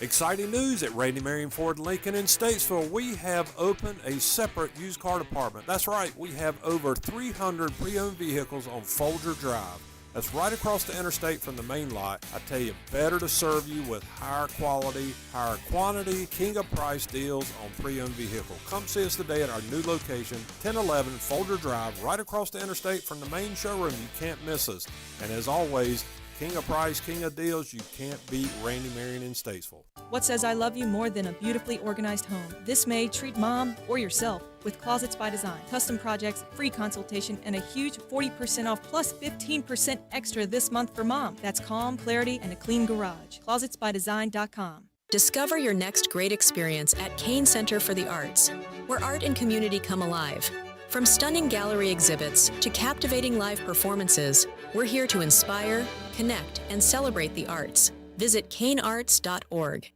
Exciting news at Randy Marion Ford Lincoln in Statesville. We have opened a separate used car department. That's right, we have over 300 pre-owned vehicles on Folger Drive. That's right across the interstate from the main lot. I tell you, better to serve you with higher quality, higher quantity, king of price deals on pre-owned vehicle. Come see us today at our new location, 1011 Folger Drive, right across the interstate from the main showroom. You can't miss us. And as always, king of price, king of deals, you can't beat Randy Marion in Statesville. What says I love you more than a beautifully organized home? This May, treat mom or yourself with Closets by Design. Custom projects, free consultation, and a huge 40% off plus 15% extra this month for mom. That's calm, clarity, and a clean garage. ClosetsByDesign.com. Discover your next great experience at Kane Center for the Arts, where art and community come alive. From stunning gallery exhibits to captivating live performances, we're here to inspire, connect, and celebrate the arts. Visit kanearts.org.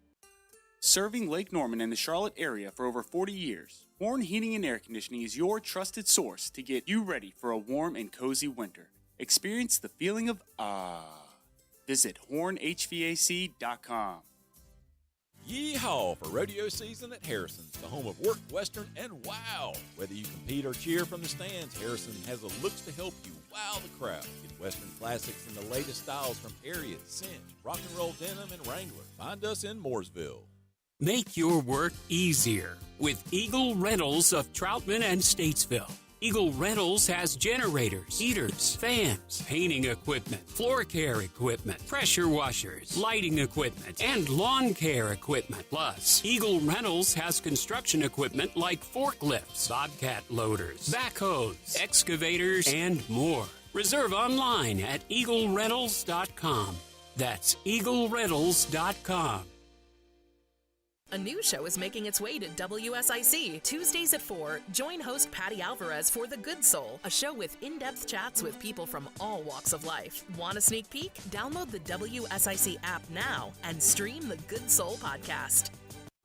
Serving Lake Norman and the Charlotte area for over 40 years, Horn Heating and Air Conditioning is your trusted source to get you ready for a warm and cozy winter. Experience the feeling of Visit hornhvac.com. Yeehaw for rodeo season at Harrison's, the home of work, western, and wow. Whether you compete or cheer from the stands, Harrison has the looks to help you wow the crowd. Get western classics and the latest styles from Harriet, Cinch, Rock and Roll Denim, and Wrangler. Find us in Mooresville. Make your work easier with Eagle Rentals of Troutman and Statesville. Eagle Rentals has generators, heaters, fans, painting equipment, floor care equipment, pressure washers, lighting equipment, and lawn care equipment. Plus, Eagle Rentals has construction equipment like forklifts, bobcat loaders, backhoes, excavators, and more. Reserve online at eaglerentals.com. That's eaglerentals.com. A new show is making its way to WSIC. Tuesdays at 4, join host Patty Alvarez for The Good Soul, a show with in-depth chats with people from all walks of life. Want a sneak peek? Download the WSIC app now and stream The Good Soul podcast.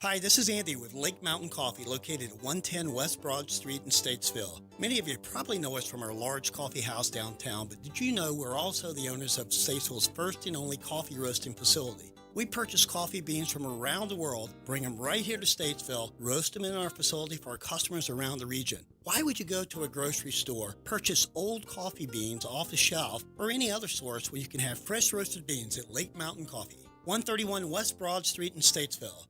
Hi, this is Andy with Lake Mountain Coffee, located at 110 West Broad Street in Statesville. Many of you probably know us from our large coffee house downtown, but did you know we're also the owners of Statesville's first and only coffee roasting facility? We purchase coffee beans from around the world, bring them right here to Statesville, roast them in our facility for our customers around the region. Why would you go to a grocery store, purchase old coffee beans off the shelf, or any other source where you can have fresh roasted beans at Lake Mountain Coffee, 131 West Broad Street in Statesville.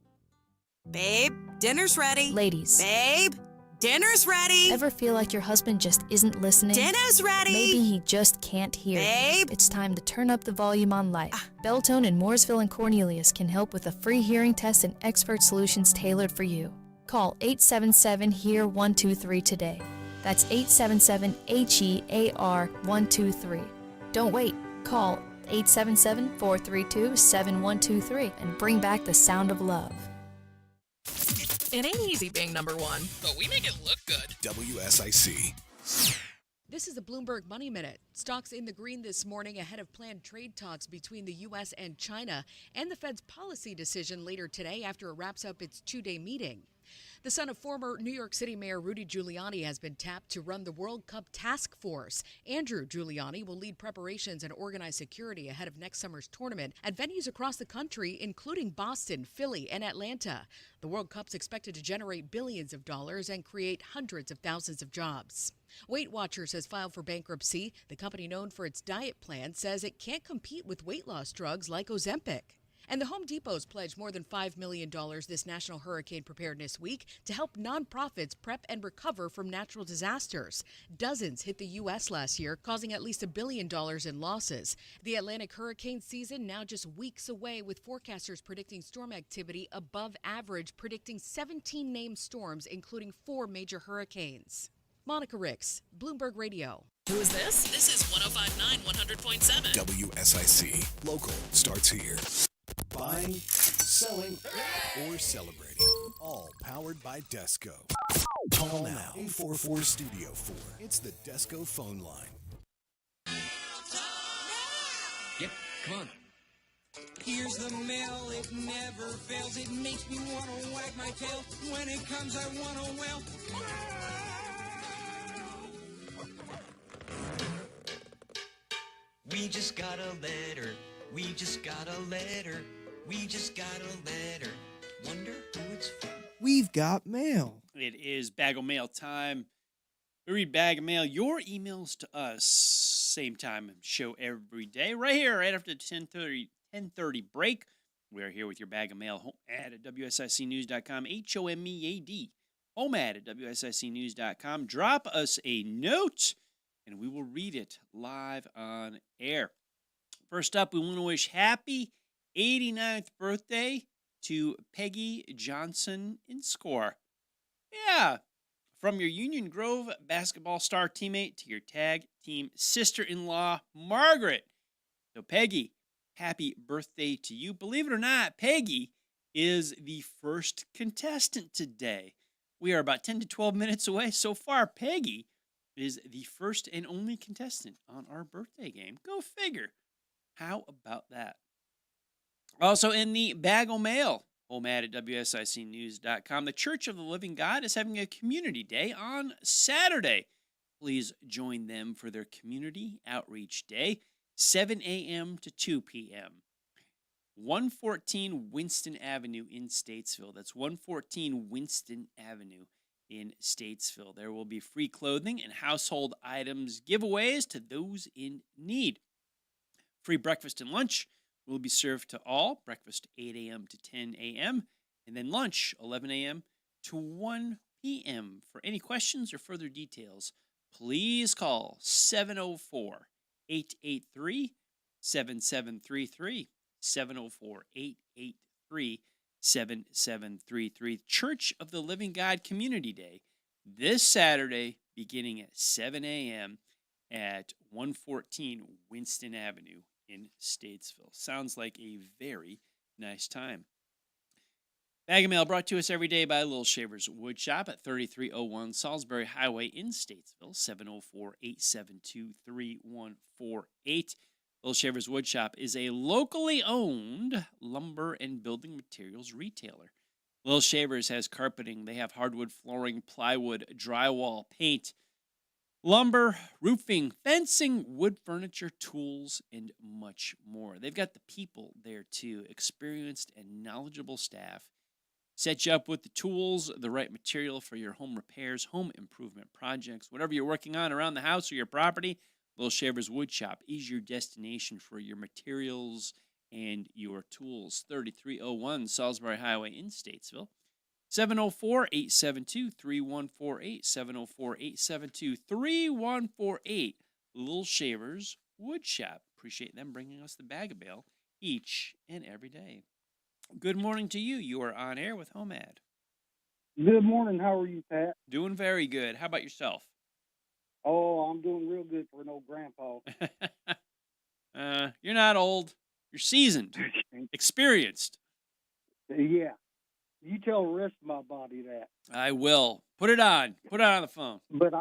Babe, dinner's ready. Ladies. Babe, dinner's ready. Ever feel like your husband just isn't listening? Dinner's ready. Maybe he just can't hear. Babe. It's time to turn up the volume on life. Beltone in Mooresville and Cornelius can help with a free hearing test and expert solutions tailored for you. Call 877-HEAR-123 today. That's 877-HEAR-123. Don't wait. Call 877-432-7123 and bring back the sound of love. It ain't easy being number one, but we make it look good. WSIC. This is the Bloomberg Money Minute. Stocks in the green this morning ahead of planned trade talks between the U.S. and China and the Fed's policy decision later today after it wraps up its two-day meeting. The son of former New York City Mayor Rudy Giuliani has been tapped to run the World Cup Task Force. Andrew Giuliani will lead preparations and organize security ahead of next summer's tournament at venues across the country, including Boston, Philly, and Atlanta. The World Cup's expected to generate billions of dollars and create hundreds of thousands of jobs. Weight Watchers has filed for bankruptcy. The company, known for its diet plan, says it can't compete with weight loss drugs like Ozempic. And the Home Depot's pledged more than $5 million this National Hurricane Preparedness Week to help nonprofits prep and recover from natural disasters. Dozens hit the U.S. last year, causing at least $1 billion in losses. The Atlantic hurricane season now just weeks away, with forecasters predicting storm activity above average, predicting 17 named storms, including 4 major hurricanes. Monica Ricks, Bloomberg Radio. Who is this? This is 105.9 100.7. WSIC. Local starts here. Buying, selling, or celebrating. All powered by Desco. Call now. 844 Studio 4. It's the Desco phone line. Yep, come on. Here's the mail, it never fails. It makes me want to wag my tail. When it comes, I want to wail. We just got a letter. We just got a letter. We just got a letter. Wonder who it's from. We've got mail. It is Bag of Mail time. We read Bag of Mail, your emails to us, same time show every day, right here, right after the 10:30 break. We are here with your Bag of Mail, HomeAd at WSICnews.com, HomeAd, HomeAd at WSICnews.com. Drop us a note, and we will read it live on air. First up, we want to wish happy 89th birthday to Peggy Johnson in Score. Yeah, from your Union Grove basketball star teammate to your tag team sister-in-law, Margaret. So, Peggy, happy birthday to you. Believe it or not, Peggy is the first contestant today. We are about 10 to 12 minutes away. So far, Peggy is the first and only contestant on our birthday game. Go figure. How about that? Also in the Bag of Mail, HomeAd at WSICnews.com. The Church of the Living God is having a community day on Saturday. Please join them for their community outreach day, 7 a.m. to 2 p.m. 114 Winston Avenue in Statesville. That's 114 Winston Avenue in Statesville. There will be free clothing and household items giveaways to those in need. Free breakfast and lunch will be served to all. Breakfast 8 a.m. to 10 a.m. and then lunch 11 a.m. to 1 p.m. For any questions or further details, please call 704-883-7733. 704-883-7733. Church of the Living God Community Day this Saturday beginning at 7 a.m. at 114 Winston Avenue in Statesville. Sounds like a very nice time. Bag of Mail brought to us every day by Little Shavers Wood Shop at 3301 Salisbury Highway in Statesville, 704-872-3148. Little Shavers Wood Shop is a locally owned lumber and building materials retailer. Little Shavers has carpeting. They have hardwood flooring, plywood, drywall, paint, lumber, roofing, fencing, wood furniture, tools, and much more. They've got the people there too, experienced and knowledgeable staff. Set you up with the tools, the right material for your home repairs, home improvement projects, whatever you're working on around the house or your property. Little Shavers Wood Shop is your destination for your materials and your tools. 3301 Salisbury Highway in Statesville. 704-872-3148. 704-872-3148. Little Shavers Wood Shop. Appreciate them bringing us the Bag of Mail each and every day. Good morning to you. You are on air with HomeAd. Good morning. How are you, Pat? Doing very good. How about yourself? Oh, I'm doing real good for an old grandpa. You're not old. You're seasoned, experienced. Yeah. You tell the rest of my body that. I will. Put it on. Put it on the phone. But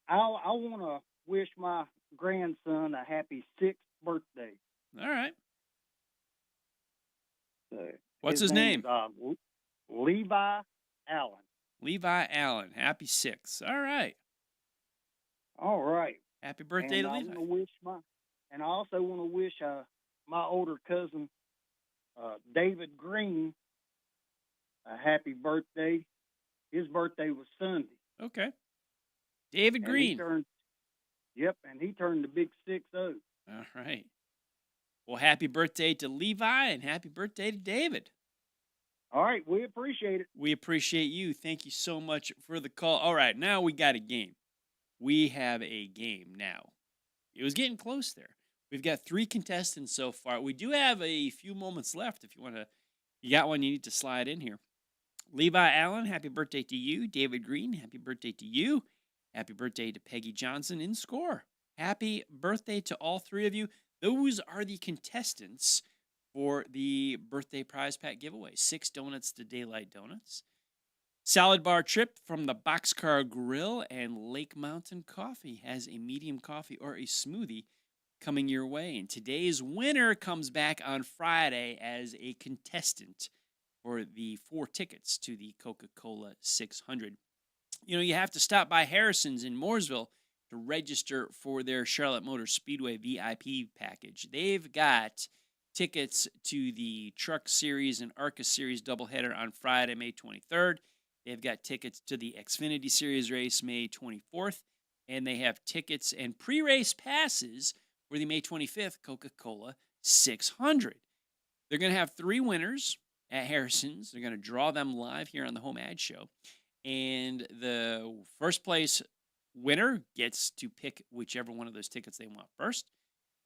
I want to wish my grandson a happy 6th birthday. All right. What's his name? Is, Levi Allen. Levi Allen. Happy 6. All right. All right. Happy birthday to Levi. I also want to wish my older cousin, David Green, a happy birthday. His birthday was Sunday. Okay. David Green. And he turned the big 6-0. All right. Well, happy birthday to Levi and happy birthday to David. All right, we appreciate it. We appreciate you. Thank you so much for the call. All right, now we got a game. We have a game now. It was getting close there. We've got 3 contestants so far. We do have a few moments left. If you got one, you need to slide in here. Levi Allen, happy birthday to you. David Green, happy birthday to you. Happy birthday to Peggy Johnson in score. Happy birthday to all 3 of you. Those are the contestants for the birthday prize pack giveaway. 6 donuts to Daylight Donuts. Salad bar trip from the Boxcar Grill, and Lake Mountain Coffee has a medium coffee or a smoothie coming your way. And today's winner comes back on Friday as a contestant for the 4 tickets to the Coca-Cola 600. You know, you have to stop by Harrison's in Mooresville to register for their Charlotte Motor Speedway VIP package. They've got tickets to the Truck Series and ARCA Series doubleheader on Friday, May 23rd. They've got tickets to the Xfinity Series race May 24th. And they have tickets and pre-race passes for the May 25th Coca-Cola 600. They're going to have 3 winners at Harrison's. They're going to draw them live here on the HomeAd Show. And the first place winner gets to pick whichever one of those tickets they want first.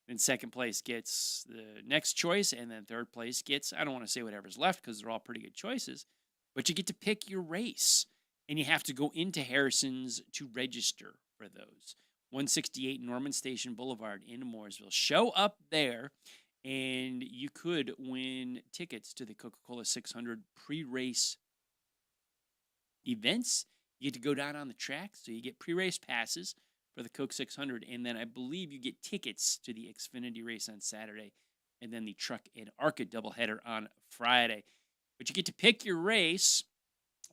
Then second place gets the next choice. And then third place gets, I don't want to say whatever's left because they're all pretty good choices. But you get to pick your race. And you have to go into Harrison's to register for those. 168 Norman Station Boulevard in Mooresville. Show up there, and you could win tickets to the Coca-Cola 600 pre-race events. You get to go down on the track, so you get pre-race passes for the Coke 600, and then I believe you get tickets to the Xfinity race on Saturday, and then the Truck and ARCA doubleheader on Friday. But you get to pick your race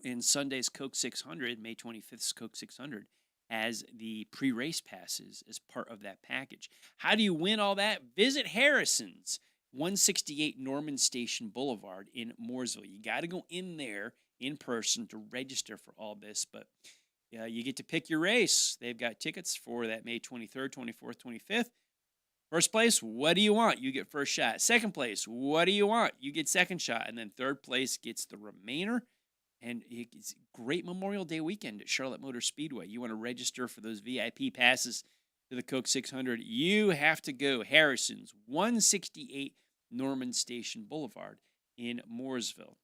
in Sunday's Coke 600, May 25th's Coke 600, as the pre-race passes as part of that package. How do you win all that? Visit Harrison's, 168 Norman Station Boulevard in Mooresville. You got to go in there in person to register for all this, but you get to pick your race. They've got tickets for that May 23rd, 24th, 25th. First place, what do you want? You get first shot. Second place, what do you want? You get second shot. And then third place gets the remainder. And it's a great Memorial Day weekend at Charlotte Motor Speedway. You want to register for those VIP passes to the Coke 600, you have to go Harrison's, 168 Norman Station Boulevard in Mooresville.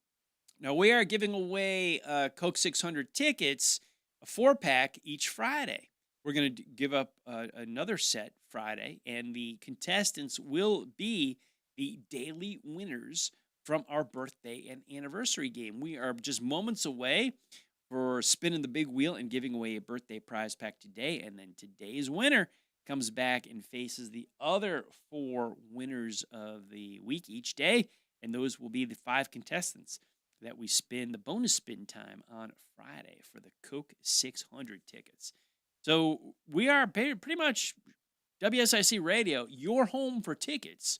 Now, we are giving away Coke 600 tickets, a 4-pack each Friday. We're going to give up another set Friday, and the contestants will be the daily winners from our birthday and anniversary game. We are just moments away for spinning the big wheel and giving away a birthday prize pack today, and then today's winner comes back and faces the other 4 winners of the week each day, and those will be the 5 contestants that we spin the bonus spin time on Friday for the Coke 600 tickets. So we are pretty much WSIC Radio, your home for tickets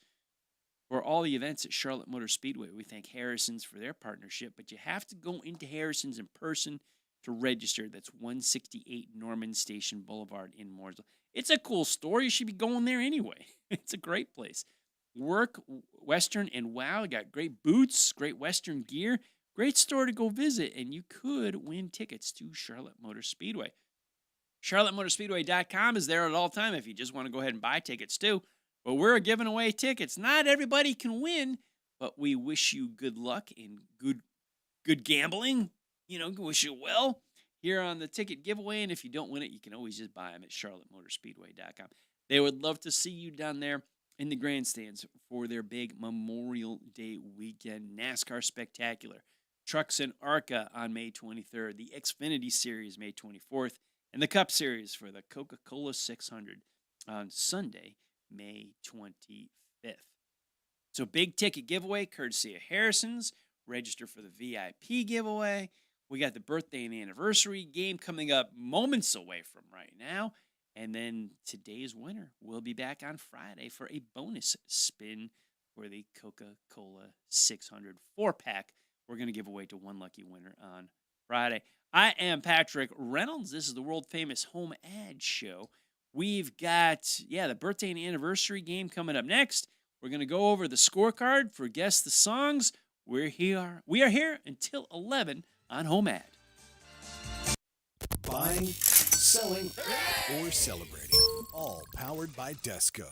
for all the events at Charlotte Motor Speedway. We thank Harrison's for their partnership, but you have to go into Harrison's in person to register. That's 168 Norman Station Boulevard in Mooresville. It's a cool store. You should be going there anyway. It's a great place. Work, Western, and wow, got great boots, great Western gear, great store to go visit, and you could win tickets to Charlotte Motor Speedway. CharlotteMotorspeedway.com is there at all time if you just want to go ahead and buy tickets too. But we're giving away tickets. Not everybody can win, but we wish you good luck and good gambling. Wish you well here on the ticket giveaway. And if you don't win it, you can always just buy them at CharlotteMotorspeedway.com. They would love to see you down there in the grandstands for their big Memorial Day weekend NASCAR Spectacular. Trucks and ARCA on May 23rd, the Xfinity Series May 24th, and the Cup Series for the Coca-Cola 600 on Sunday, May 25th. So big ticket giveaway courtesy of Harrison's. Register for the VIP giveaway. We got the birthday and anniversary game coming up moments away from right now. And then today's winner will be back on Friday for a bonus spin for the Coca-Cola 600 4-pack. We're going to give away to one lucky winner on Friday. I am Patrick Reynolds. This is the world-famous HomeAd Show. We've got, the birthday and anniversary game coming up next. We're going to go over the scorecard for Guess the Songs. We are here until 11 on HomeAd. Buying, selling, or celebrating. All powered by Desco.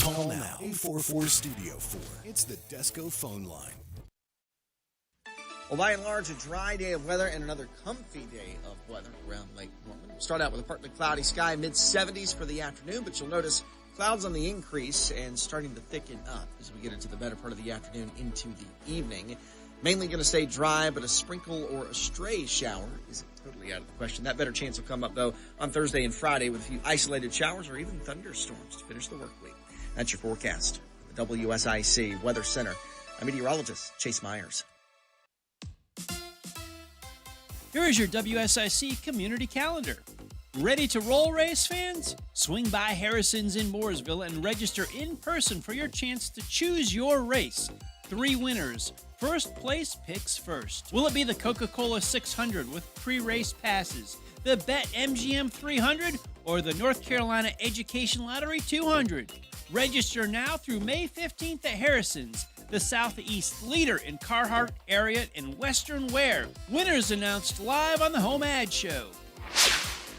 Call now 844 Studio 4. It's the Desco phone line. Well, by and large, a dry day of weather and another comfy day of weather around Lake Norman. We'll start out with a partly cloudy sky, mid-70s for the afternoon, but you'll notice clouds on the increase and starting to thicken up as we get into the better part of the afternoon into the evening. Mainly going to stay dry, but a sprinkle or a stray shower isn't totally out of the question. That better chance will come up, though, on Thursday and Friday with a few isolated showers or even thunderstorms to finish the work week. That's your forecast. The WSIC Weather Center. I'm meteorologist Chase Myers. Here is your WSIC community calendar. Ready to roll, race fans? Swing by Harrison's in Mooresville and register in person for your chance to choose your race. 3 winners. First place picks first. Will it be the Coca-Cola 600 with pre-race passes, the Bet MGM 300, or the North Carolina Education Lottery 200? Register now through May 15th at Harrison's, the Southeast leader in Carhartt, Ariat, and Western wear. Winners announced live on the HomeAd Show.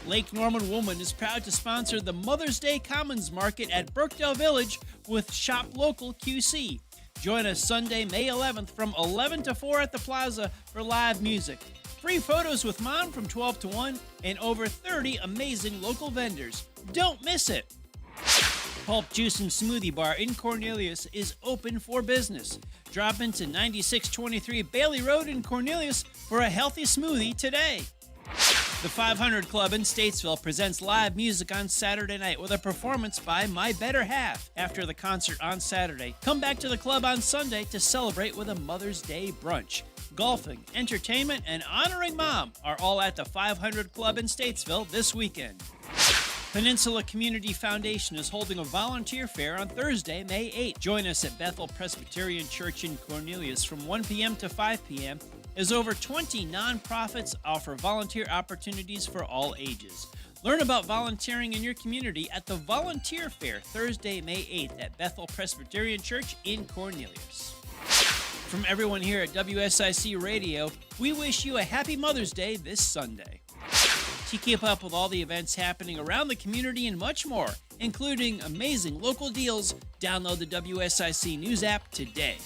Lake Norman Woman is proud to sponsor the Mother's Day Commons Market at Birkdale Village with Shop Local QC. Join us Sunday, May 11th from 11 to 4 at the Plaza for live music. Free photos with Mom from 12 to 1 and over 30 amazing local vendors. Don't miss it. Pulp Juice and Smoothie Bar in Cornelius is open for business. Drop into 9623 Bailey Road in Cornelius for a healthy smoothie today. The 500 Club in Statesville presents live music on Saturday night with a performance by My Better Half. After the concert on Saturday, come back to the club on Sunday to celebrate with a Mother's Day brunch. Golfing, entertainment, and honoring Mom are all at the 500 Club in Statesville this weekend. Peninsula Community Foundation is holding a volunteer fair on Thursday, May 8th. Join us at Bethel Presbyterian Church in Cornelius from 1 p.m. to 5 p.m. as over 20 nonprofits offer volunteer opportunities for all ages. Learn about volunteering in your community at the Volunteer Fair Thursday, May 8th at Bethel Presbyterian Church in Cornelius. From everyone here at WSIC Radio, we wish you a happy Mother's Day this Sunday. To keep up with all the events happening around the community and much more, including amazing local deals, download the WSIC News app today.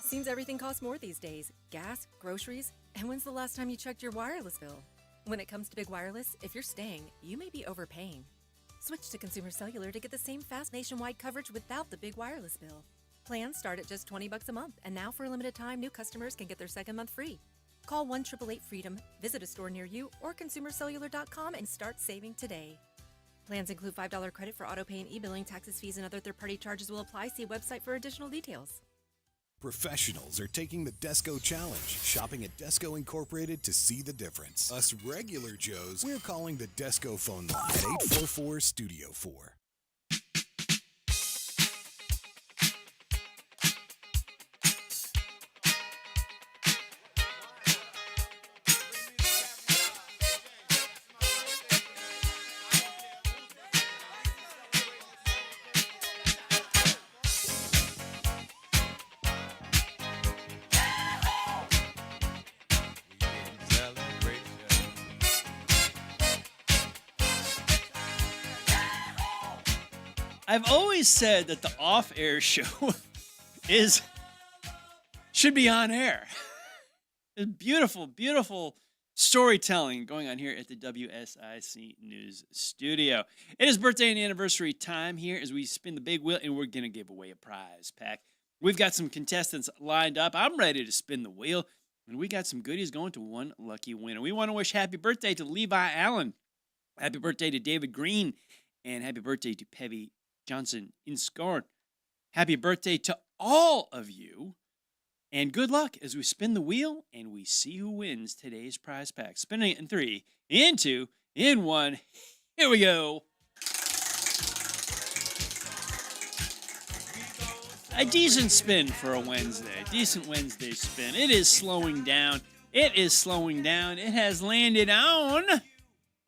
Seems everything costs more these days. Gas, groceries, and when's the last time you checked your wireless bill? When it comes to Big Wireless, if you're staying, you may be overpaying. Switch to Consumer Cellular to get the same fast nationwide coverage without the big wireless bill. Plans start at just $20 a month, and now for a limited time, new customers can get their second month free. Call 1-888-FREEDOM, visit a store near you, or consumercellular.com and start saving today. Plans include $5 credit for autopay and e-billing. Taxes, fees, and other third-party charges will apply. See website for additional details. Professionals are taking the Desco Challenge, shopping at Desco Incorporated to see the difference. Us regular Joes, we're calling the Desco phone line at 844 Studio 4. I've always said that the off-air show should be on air. It's beautiful, beautiful storytelling going on here at the WSIC News Studio. It is birthday and anniversary time here as we spin the big wheel, and we're going to give away a prize pack. We've got some contestants lined up. I'm ready to spin the wheel, and we got some goodies going to one lucky winner. We want to wish happy birthday to Levi Allen, happy birthday to David Green, and happy birthday to Pevy Johnson in Scorn. Happy birthday to all of you, and good luck as we spin the wheel and we see who wins today's prize pack. Spinning it in 3, in 2, in 1. Here we go. A decent spin for a Wednesday. Decent Wednesday spin. It is slowing down. It is slowing down. It has landed on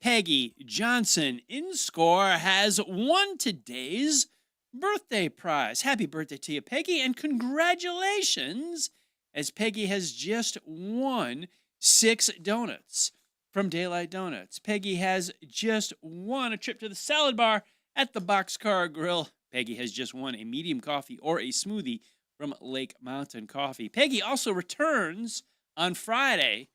Peggy Johnson in score has won today's birthday prize. Happy birthday to you, Peggy, and congratulations, as Peggy has just won 6 donuts from Daylight Donuts. Peggy has just won a trip to the salad bar at the Boxcar Grill. Peggy has just won a medium coffee or a smoothie from Lake Mountain Coffee. Peggy also returns on Friday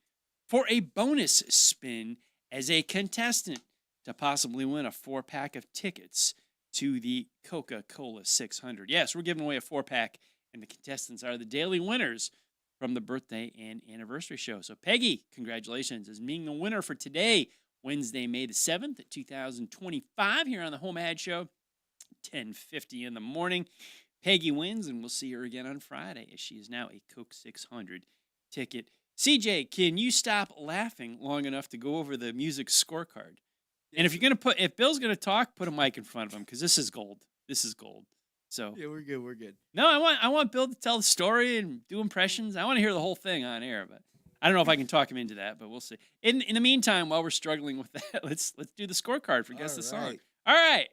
for a bonus spin as a contestant to possibly win a 4-pack of tickets to the Coca-Cola 600. Yes, we're giving away a 4-pack, and the contestants are the daily winners from the birthday and anniversary show. So, Peggy, congratulations as being the winner for today, Wednesday, May the 7th, 2025, here on the HomeAd Show, 10:50 in the morning. Peggy wins, and we'll see her again on Friday, as she is now a Coke 600 ticket. CJ, can you stop laughing long enough to go over the music scorecard? And if Bill's gonna talk, put a mic in front of him, because this is gold. This is gold. So yeah, we're good. We're good. no, I want Bill to tell the story and do impressions. I want to hear the whole thing on air, but I don't know if I can talk him into that. But we'll see. In the meantime, while we're struggling with that, let's do the scorecard for Guess the Song. All right.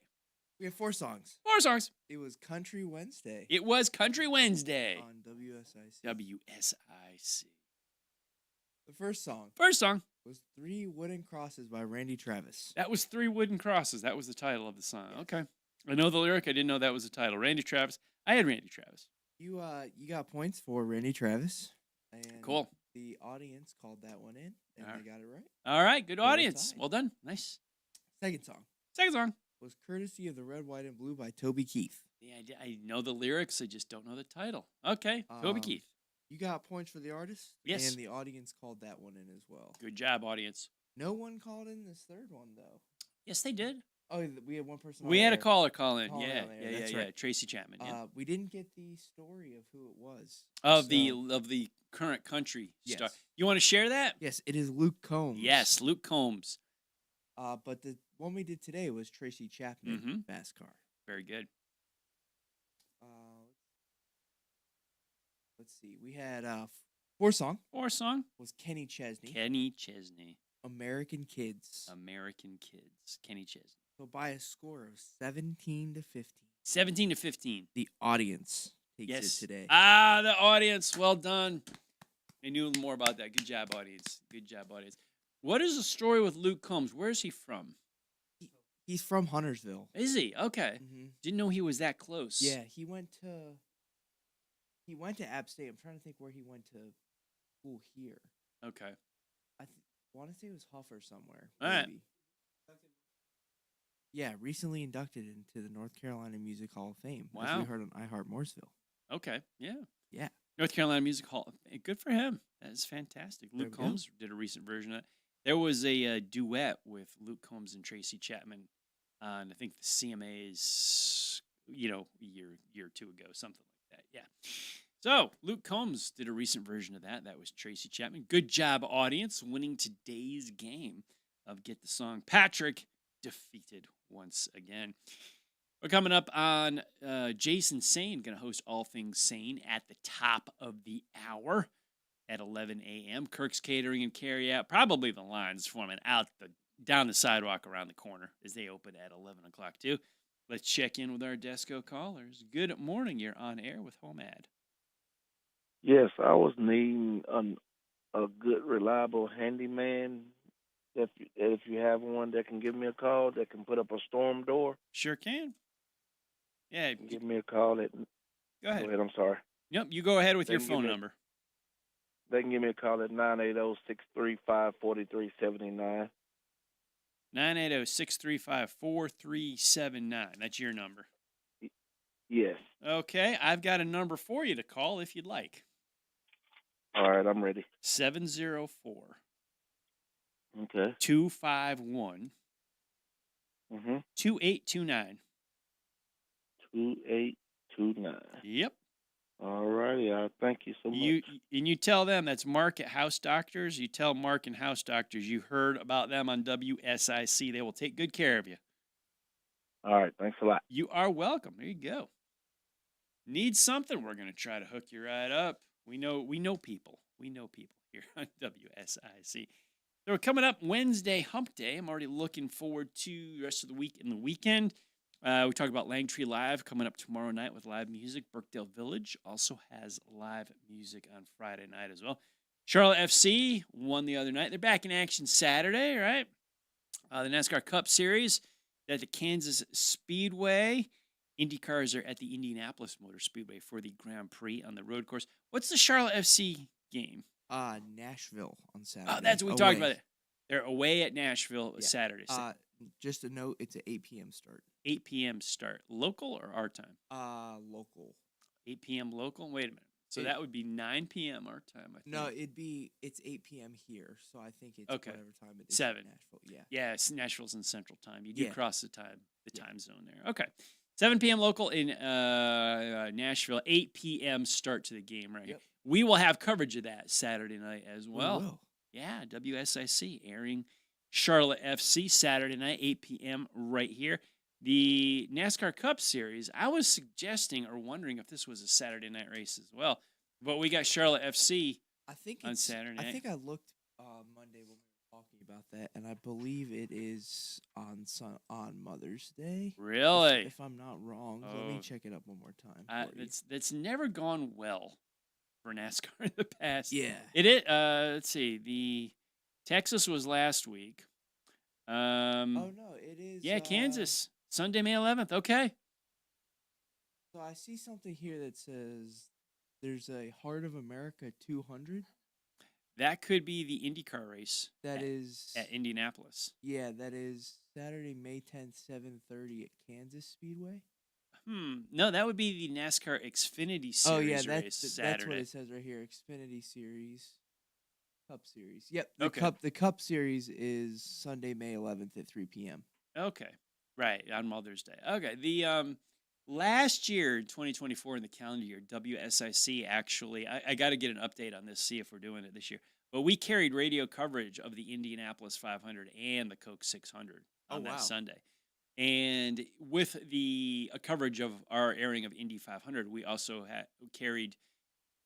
We have 4 songs. 4 songs. It was Country Wednesday. It was Country Wednesday on WSIC. WSIC. The first song was 3 Wooden Crosses by Randy Travis. That was 3 Wooden Crosses. That was the title of the song. Okay. I know the lyric. I didn't know that was the title. Randy Travis. I had Randy Travis. You got points for Randy Travis. And cool. The audience called that one in, and they got it right. All right. Good audience. Well done. Nice. Second song was Courtesy of the Red, White, and Blue by Toby Keith. Yeah, I know the lyrics. I just don't know the title. Okay. Toby Keith. You got points for the artist? Yes. And the audience called that one in as well. Good job, audience. No one called in this third one, though. Yes, they did. Oh, we had one person We had air. a caller call in. Caller Yeah, on air. yeah, That's yeah. right. Tracy Chapman. Yeah. We didn't get the story of who it was. Of the current country star. Yes. You want to share that? Yes, it is Luke Combs. Yes, Luke Combs. But the one we did today was Tracy Chapman, Fast Car. Very good. Let's see. We had 4 song. 4 song was Kenny Chesney. Kenny Chesney. American Kids. American Kids. Kenny Chesney. So by a score of 17 to 15. 17 to 15. The audience takes Yes. it today. The audience. Well done. I knew more about that. Good job, audience. Good job, audience. What is the story with Luke Combs? Where is he from? He's from Huntersville. Is he? Okay. Didn't know he was that close. Yeah, he went to App State. I'm trying to think where he went to school here. Okay. I want to say it was Huff or somewhere. All right. Maybe. Yeah, recently inducted into the North Carolina Music Hall of Fame. As Wow. we heard on iHeart Mooresville. Okay. Yeah. Yeah. North Carolina Music Hall. Good for him. That is fantastic. There Luke we go. Combs did a recent version of it. There was a duet with Luke Combs and Tracy Chapman on, I think, the CMA's, a year or two ago, something like that. Yeah. So, Luke Combs did a recent version of that. That was Tracy Chapman. Good job, audience, winning today's game of Get the Song. Patrick defeated once again. We're coming up on Jason Sane, going to host All Things Sane at the top of the hour at 11 a.m. Kirk's Catering and Carryout, probably the lines forming down the sidewalk around the corner as they open at 11 o'clock too. Let's check in with our Desco callers. Good morning. You're on air with HomeAd. Yes, I was needing a good, reliable handyman. If you have one that can give me a call, that can put up a storm door. Sure can. Yeah. Give me a call at. Go ahead. I'm sorry. Yep, you go ahead with your phone number. They can give me a call at 980-635-4379. 980-635-4379. That's your number. Yes. Okay, I've got a number for you to call if you'd like. All right, I'm ready. 704. Okay. 251. 2829. 2829. Yep. All righty. Thank you so much. You tell them that's Mark at House Doctors. You tell Mark and House Doctors you heard about them on WSIC. They will take good care of you. All right. Thanks a lot. You are welcome. There you go. Need something? We're going to try to hook you right up. We know people. We know people here on WSIC. So we're coming up Wednesday, Hump Day. I'm already looking forward to the rest of the week and the weekend. We talked about Langtree Live coming up tomorrow night with live music. Brookdale Village also has live music on Friday night as well. Charlotte FC won the other night. They're back in action Saturday, right? The NASCAR Cup Series at the Kansas Speedway. IndyCars are at the Indianapolis Motor Speedway for the Grand Prix on the road course. What's the Charlotte FC game? Nashville on Saturday. Oh, that's what we talked about. They're away at Nashville Saturday. Just a note, it's an 8 p.m. start. 8 p.m. start. Local or our time? Local. 8 p.m. local? Wait a minute. So that would be 9 p.m. our time, I think. No, it's 8 p.m. here, so I think it's whatever time it is 7. in Nashville. Yeah. Yeah, Nashville's in Central Time. You do cross the time zone there. Okay. 7 p.m. local in Nashville, 8 p.m. start to the game, right? Yep. We will have coverage of that Saturday night as well. We will. Yeah, WSIC airing Charlotte FC Saturday night, 8 p.m. right here. The NASCAR Cup Series, I was suggesting or wondering if this was a Saturday night race as well. But we got Charlotte FC on Saturday night. I think I looked Monday when we were talking about that, and I believe it is on Mother's Day. Really? If I'm not wrong. Let me check it up one more time. That's never gone well for NASCAR in the past. Yeah. It is. Let's see. The Texas was last week. Oh, no, it is. Yeah, Kansas. Sunday, May 11th. Okay. So I see something here that says there's a Heart of America 200. That could be the IndyCar race. That is at Indianapolis. Yeah, that is Saturday, May 10th, 7:30 at Kansas Speedway. No, that would be the NASCAR Xfinity Series race Saturday. That's what it says right here. Xfinity Series, Cup Series. Yep. Okay. The Cup Series is Sunday, May 11th at 3 p.m. Okay. Right, on Mother's Day. Okay. The last year, 2024 in the calendar year, WSIC actually, I got to get an update on this, see if we're doing it this year. But we carried radio coverage of the Indianapolis 500 and the Coke 600 on that Sunday. And with the coverage of our airing of Indy 500, we also carried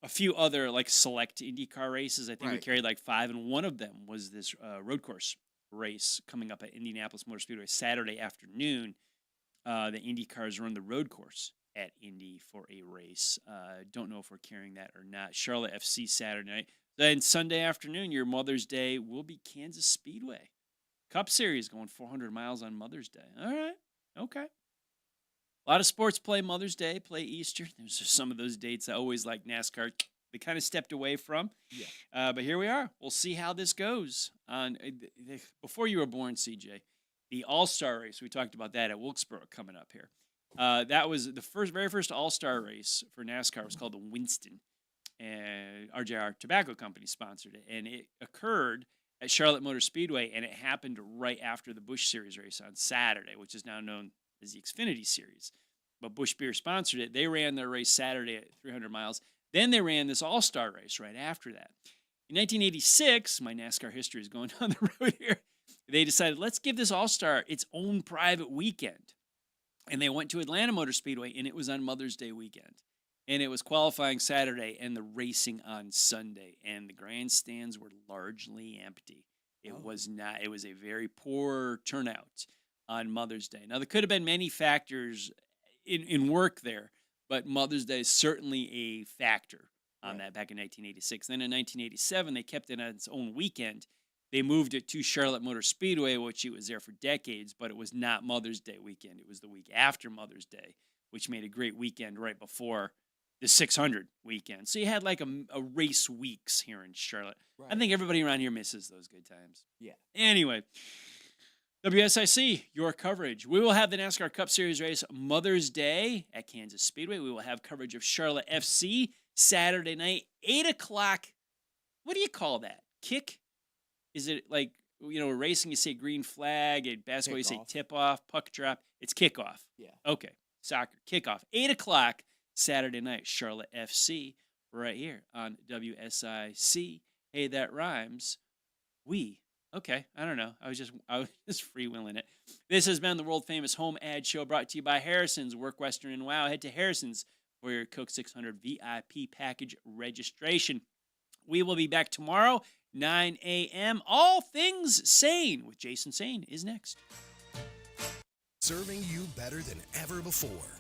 a few other like select IndyCar races. I think we carried like 5, and one of them was this road course race coming up at Indianapolis Motor Speedway Saturday afternoon. The IndyCars run the road course at Indy for a race. Don't know if we're carrying that or not. Charlotte FC Saturday night. Then Sunday afternoon, your Mother's Day will be Kansas Speedway. Cup Series going 400 miles on Mother's Day. All right. Okay. A lot of sports play Mother's Day, play Easter. There's just some of those dates I always like NASCAR. They kind of stepped away from. Yeah. But here we are. We'll see how this goes. Before you were born, CJ, the All-Star race, we talked about that at Wilkesboro coming up here. That was the very first All-Star race for NASCAR. Was called the Winston. And RJR Tobacco Company sponsored it. And it occurred at Charlotte Motor Speedway, and it happened right after the Busch Series race on Saturday, which is now known as the Xfinity Series. But Busch Beer sponsored it. They ran their race Saturday at 300 miles. Then they ran this all-star race right after that. In 1986, my NASCAR history is going down the road here, they decided, let's give this all-star its own private weekend. And they went to Atlanta Motor Speedway, and it was on Mother's Day weekend. And it was qualifying Saturday and the racing on Sunday. And the grandstands were largely empty. It was not. It was a very poor turnout on Mother's Day. Now, there could have been many factors in work there, but Mother's Day is certainly a factor on that back in 1986. Then in 1987, they kept it on its own weekend. They moved it to Charlotte Motor Speedway, which it was there for decades, but it was not Mother's Day weekend. It was the week after Mother's Day, which made a great weekend right before the 600 weekend. So you had like a race weeks here in Charlotte. Right. I think everybody around here misses those good times. Yeah. Anyway, WSIC, your coverage. We will have the NASCAR Cup Series race Mother's Day at Kansas Speedway. We will have coverage of Charlotte FC Saturday night, 8 o'clock. What do you call that? Kick? Is it like, racing, you say green flag, at basketball, you say tip-off, puck drop. It's kickoff. Yeah. Okay. Soccer, kickoff. 8 o'clock Saturday night, Charlotte FC, right here on WSIC. Hey, that rhymes. Okay, I don't know. I was just freewheeling it. This has been the world-famous HomeAd Show brought to you by Harrison's. Work Western and Wow. Head to Harrison's for your Coke 600 VIP package registration. We will be back tomorrow 9 a.m. All Things Sane with Jason Sane is next. Serving you better than ever before.